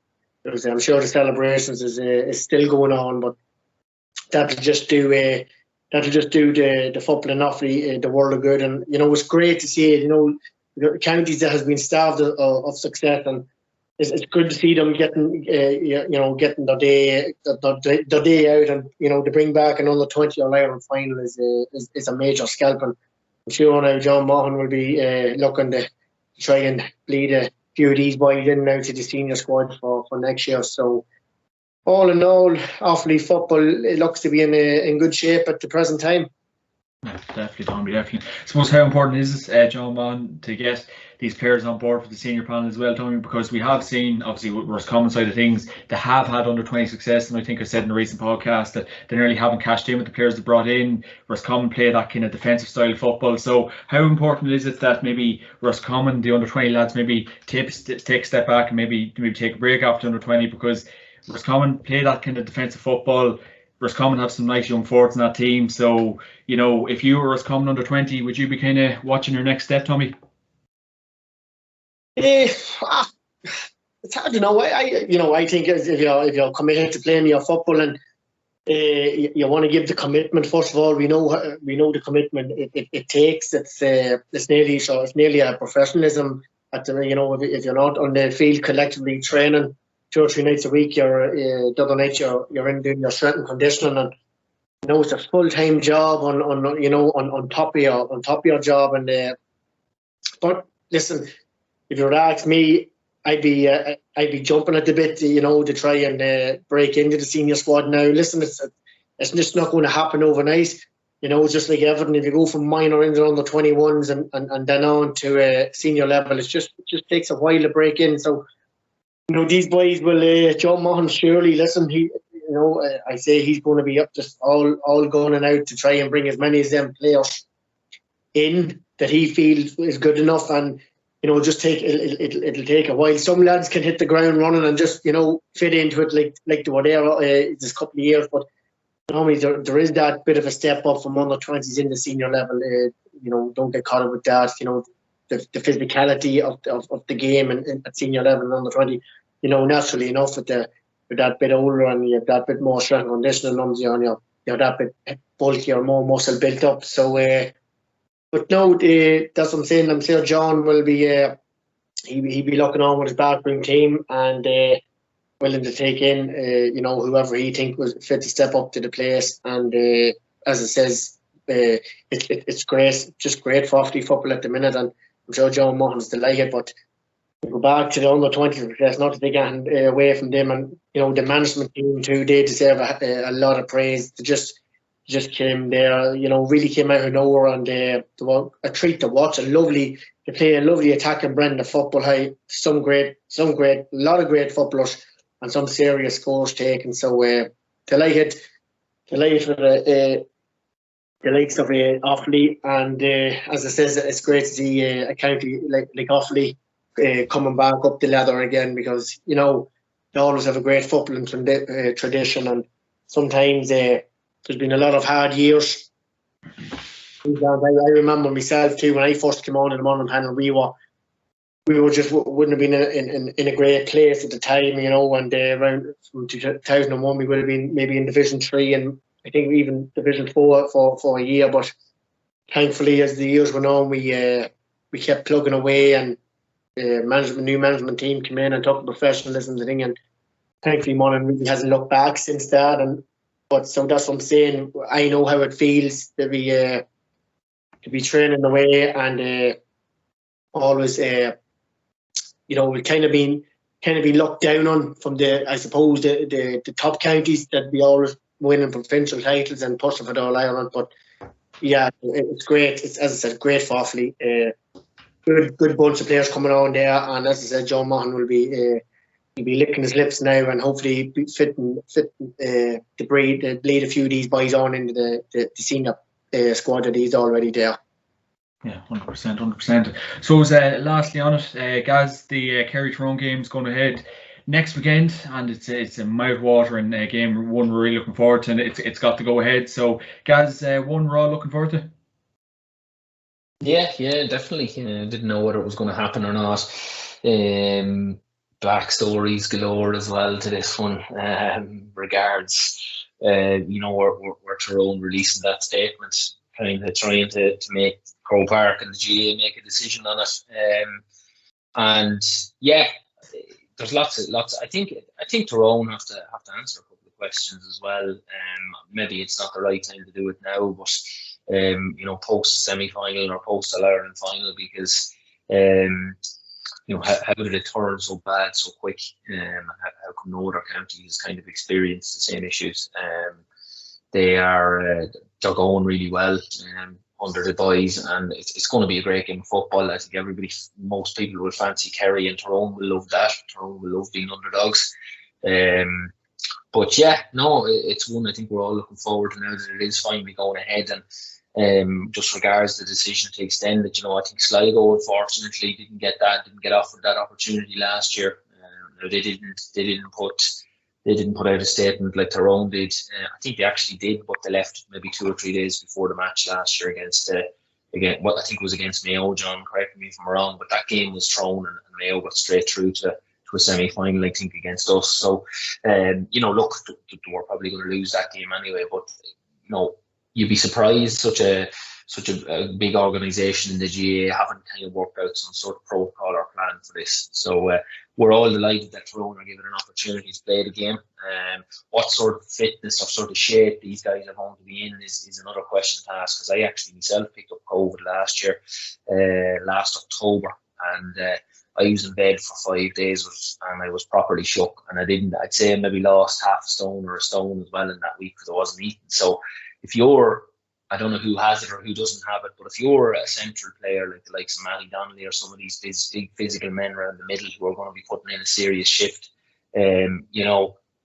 I'm sure the celebrations is still going on, but that'll just do the football in Offaly the world of good. And it's great to see it. The counties that has been starved of success, and it's good to see them getting their day out, and to bring back an under-20 All-Ireland final is a major scalp. And I'm sure now John Maughan will be looking to try and bleed a few of these boys in now to the senior squad for next year. So all in all, Offaly football, it looks to be in good shape at the present time. Yeah, definitely, Tommy, definitely. I suppose how important is it, John Maughan, to get these players on board for the senior panel as well, Tommy, because we have seen, obviously, with Roscommon side of things, they have had under-20 success, and I think I said in a recent podcast that they nearly haven't cashed in with the players they brought in. Roscommon play that kind of defensive style of football. So how important is it that maybe Roscommon, the under-20 lads, maybe take a step back and maybe take a break after under-20, because Roscommon play that kind of defensive football. Roscommon have some nice young forwards in that team. So, if you were Roscommon under-20, would you be kind of watching your next step, Tommy? It's hard to know. I think if you're committed to playing your football and you want to give the commitment, first of all, we know the commitment it takes. It's nearly a professionalism. If you're not on the field collectively training 2 or 3 nights a week, the other night you're in doing your strength and conditioning, and it's a full-time job on top of your job. And but listen, if you were to ask me, I'd be jumping at the bit, to try and break into the senior squad now. Listen, it's just not going to happen overnight. It's just like everything. If you go from minor into under 21s and then on to a senior level, it just takes a while to break in. So. These boys will, John Maughan, surely, listen, I say he's going to be up just all going and out to try and bring as many of them players in that he feels is good enough. And, just it'll take a while. Some lads can hit the ground running and just, fit into it like they were there this couple of years. But normally there is that bit of a step up from under 20s in the senior level. Don't get caught up with that. The physicality of the game and at senior level and under 20. Naturally enough with that bit older and you have that bit more strength and conditioning numbers, you have that bit bulkier, more muscle built up. So, but no, that's what I'm saying. I'm sure John will be he'll be looking on with his backroom team and willing to take in whoever he think was fit to step up to the place. And as it says, it's great, just great for Offaly football at the minute, and I'm sure John Mahon's delighted. But to go back to the under 20s, that's not to take anything away from them, and the management team too. They deserve a lot of praise. They just came there, really came out of nowhere, and they were a treat to watch. They play a lovely attacking brand of football. A lot of great footballers, and some serious scores taken. So delighted for the likes of Offaly, and as I says, it's great to see a county like Offaly coming back up the ladder again, because they always have a great footballing tradition, and sometimes there's been a lot of hard years. I remember myself too when I first came on in the morning panel. We were just wouldn't have been in a great place at the time, and around from 2001 we would have been maybe in Division 3 and I think even Division 4 for a year. But thankfully, as the years went on, we kept plugging away, and new management team came in and took the professionalism thing, and thankfully Monaghan really hasn't looked back since that. So that's what I'm saying. I know how it feels to be training away and always we've kind of been looked down on from the top counties that we always winning provincial titles and pushing for the All Ireland. But yeah, it's great. It's, as I said, great for Offaly. Good bunch of players coming on there, and as I said, John Mahon will be licking his lips now, and hopefully fitting to bleed a few of these boys on into the senior squad that he's already there. Yeah, 100%. So lastly on it, Gaz, the Kerry Tyrone game's going ahead next weekend, and it's a mouth-watering game, one we're really looking forward to, and it's got to go ahead. So, Gaz, one we're all looking forward to. Yeah, definitely. Didn't know whether it was going to happen or not. Backstories galore as well to this one. Regards, we're Tyrone releasing that statement, trying to make Croke Park and the GA make a decision on it. And yeah, there's lots. I think Tyrone have to answer a couple of questions as well. Maybe it's not the right time to do it now, but post semi-final or post All-Ireland final, because how did it turn so bad so quick? How come no other county has kind of experienced the same issues? They're going really well under the boys, and it's going to be a great game of football. I think most people will fancy Kerry, and Tyrone will love that. Tyrone will love being underdogs. But yeah, no, it's one I think we're all looking forward to now that it is finally going ahead. And just regards the decision to extend it, I think Sligo unfortunately didn't get offered that opportunity last year. They didn't put out a statement like Tyrone did. I think they actually did, but they left maybe 2 or 3 days before the match last year against I think it was against Mayo. John, correct me if I'm wrong, but that game was thrown and Mayo got straight through to a semi-final, I think, against us. So, look, we're probably going to lose that game anyway. But you'd be surprised such a big organisation in the GA haven't kind of worked out some sort of protocol or plan for this. So we're all delighted that Tyrone are given an opportunity to play the game. What sort of fitness or sort of shape these guys are going to be in is another question to ask, because I actually myself picked up COVID last year, last October, and I was in bed for 5 days and I was properly shook, and I'd say I maybe lost half a stone or a stone as well in that week because I wasn't eating. So if I don't know who has it or who doesn't have it, but if you're a central player like the likes of Matty Donnelly or some of these big physical men around the middle who are going to be putting in a serious shift,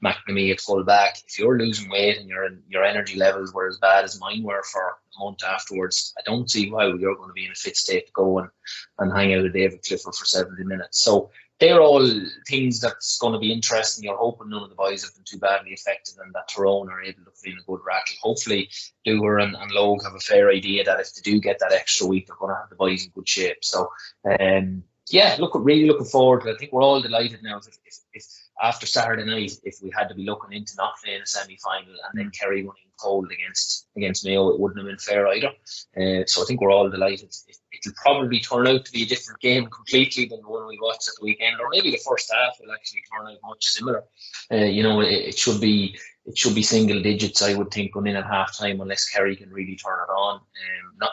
McNamee at full back. If you're losing weight and your energy levels were as bad as mine were for a month afterwards, I don't see why you're going to be in a fit state to go and hang out with David Clifford for 70 minutes. So they're all things that's going to be interesting. You're hoping none of the boys have been too badly affected and that Tyrone are able to feel a good rattle. Hopefully Dooher and Logue have a fair idea that if they do get that extra week, they're going to have the boys in good shape. So yeah, really looking forward to it. I think we're all delighted now if after Saturday night, if we had to be looking into not playing a semi-final and then Kerry winning cold against Mayo, it wouldn't have been fair either. So I think we're all delighted. It'll probably turn out to be a different game completely than the one we watched at the weekend, or maybe the first half will actually turn out much similar. It should be single digits, I would think, going in at half time, unless Kerry can really turn it on.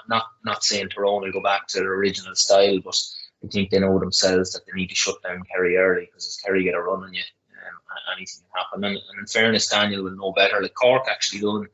Not saying Tyrone will go back to their original style, but I think they know themselves that they need to shut down Kerry early, because if Kerry get a run on you, anything can happen. And in fairness, Daniel will know better. Like Cork actually done,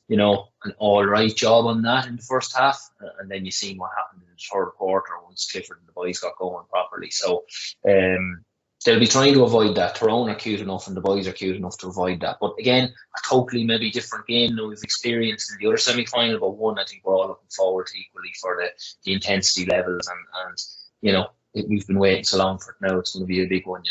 an all right job on that in the first half, and then you seen what happened in the third quarter once Clifford and the boys got going properly. So they'll be trying to avoid that. Tyrone are cute enough and the boys are cute enough to avoid that. But again, a totally maybe different game than we've experienced in the other semi-final, but one I think we're all looking forward to equally for the intensity levels and we've been waiting so long for it now. It's going to be a big one,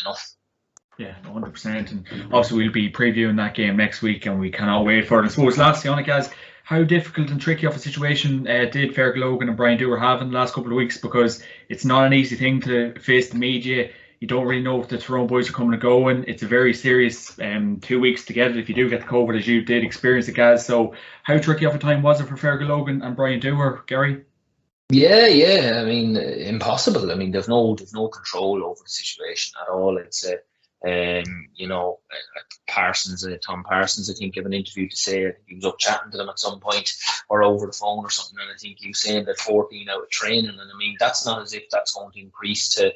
Yeah, 100%. And obviously we'll be previewing that game next week and we cannot wait for it. I suppose lastly on it, guys, how difficult and tricky of a situation did Fergal Logan and Brian Dooher have in the last couple of weeks? Because it's not an easy thing to face the media. You don't really know if the Tyrone boys are coming and going. It's a very serious 2 weeks to get it if you do get the COVID, as you did experience it, guys. So how tricky of a time was it for Fergal Logan and Brian Dooher, Gary? Yeah. I mean, impossible. I mean, they've no control over the situation at all. It's Tom Parsons, I think, gave an interview to say he was up chatting to them at some point or over the phone or something, and I think he was saying that 14 out of training, and I mean, that's not as if that's going to increase to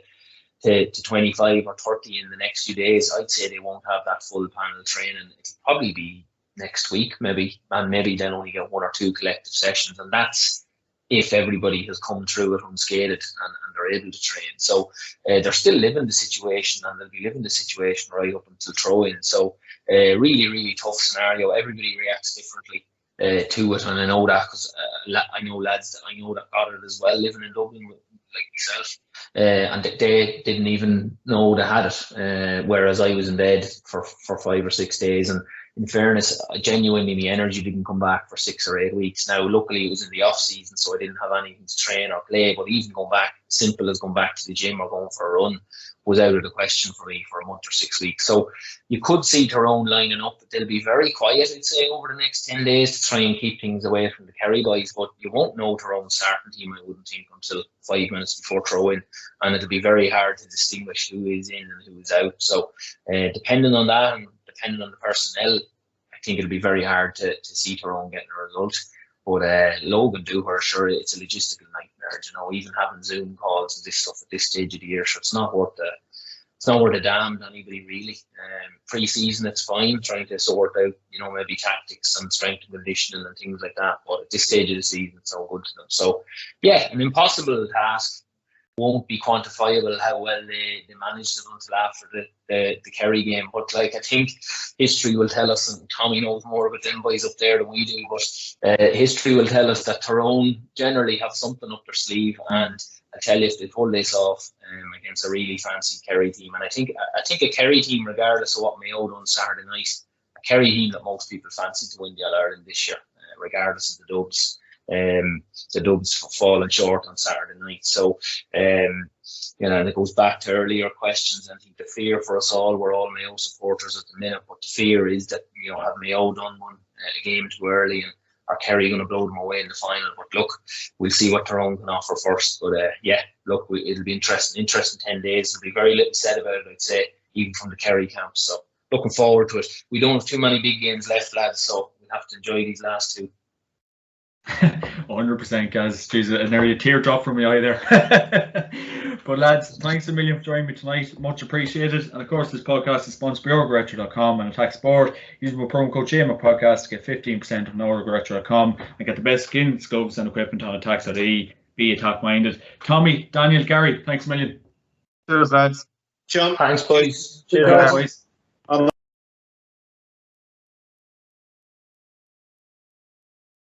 25 or 30 in the next few days. I'd say they won't have that full panel training. It'll probably be next week, maybe, and maybe they'll only get 1 or 2 collective sessions, and that's if everybody has come through it unscathed and they're able to train. So they're still living the situation, and they'll be living the situation right up until throw-in. So really, really tough scenario. Everybody reacts differently to it, and I know that because I know lads that I know that got it as well, living in Dublin like myself, and they didn't even know they had it, whereas I was in bed for 5 or 6 days. And in fairness, genuinely, my energy didn't come back for 6 or 8 weeks. Now, luckily, it was in the off season, so I didn't have anything to train or play. But even going back, simple as going back to the gym or going for a run, was out of the question for me for a month or 6 weeks. So you could see Tyrone lining up, but they'll be very quiet, I'd say, over the next 10 days to try and keep things away from the Kerry boys. But you won't know Tyrone's starting team, I wouldn't think, until 5 minutes before throw-in, and it'll be very hard to distinguish who is in and who is out. So depending on that and depending on the personnel, I think it'll be very hard to see Tyrone getting a result. But Logan Dooher, sure, it's a logistical nightmare. Even having Zoom calls and this stuff at this stage of the year, so it's not worth the damn to anybody really. Pre-season, it's fine, trying to sort out, maybe tactics and strength and conditioning and things like that. But at this stage of the season, it's no good to them. So, yeah, an impossible task. Won't be quantifiable how well they managed it until after the Kerry game. But I think history will tell us, and Tommy knows more about them boys up there than we do, but history will tell us that Tyrone generally have something up their sleeve, and I tell you, if they pull this off against a really fancy Kerry team, and I think a Kerry team, regardless of what Mayo done Saturday night, a Kerry team that most people fancy to win the All-Ireland this year, regardless of the Dubs. The Dubs falling short on Saturday night. So, and it goes back to earlier questions. I think the fear for us all, we're all Mayo supporters at the minute, but the fear is that, have Mayo done a game too early, and are Kerry going to blow them away in the final? But look, we'll see what Tyrone can offer first. But it'll be interesting 10 days. There'll be very little said about it, I'd say, even from the Kerry camp. So looking forward to it. We don't have too many big games left, lads, so we'll have to enjoy these last two. 100%, guys. Jeez, nearly a teardrop from me either. But lads, thanks a million for joining me tonight. Much appreciated. And of course, this podcast is sponsored by OrgoRetro.com and Atak Sport. Use my promo code JMOPodcast to get 15% on OrgoRetro.com and get the best skins, gloves and equipment on Atak.ie. Be Atak minded. Tommy, Daniel, Gary, thanks a million. Cheers, lads. John. Thanks, boys. Cheers, boys.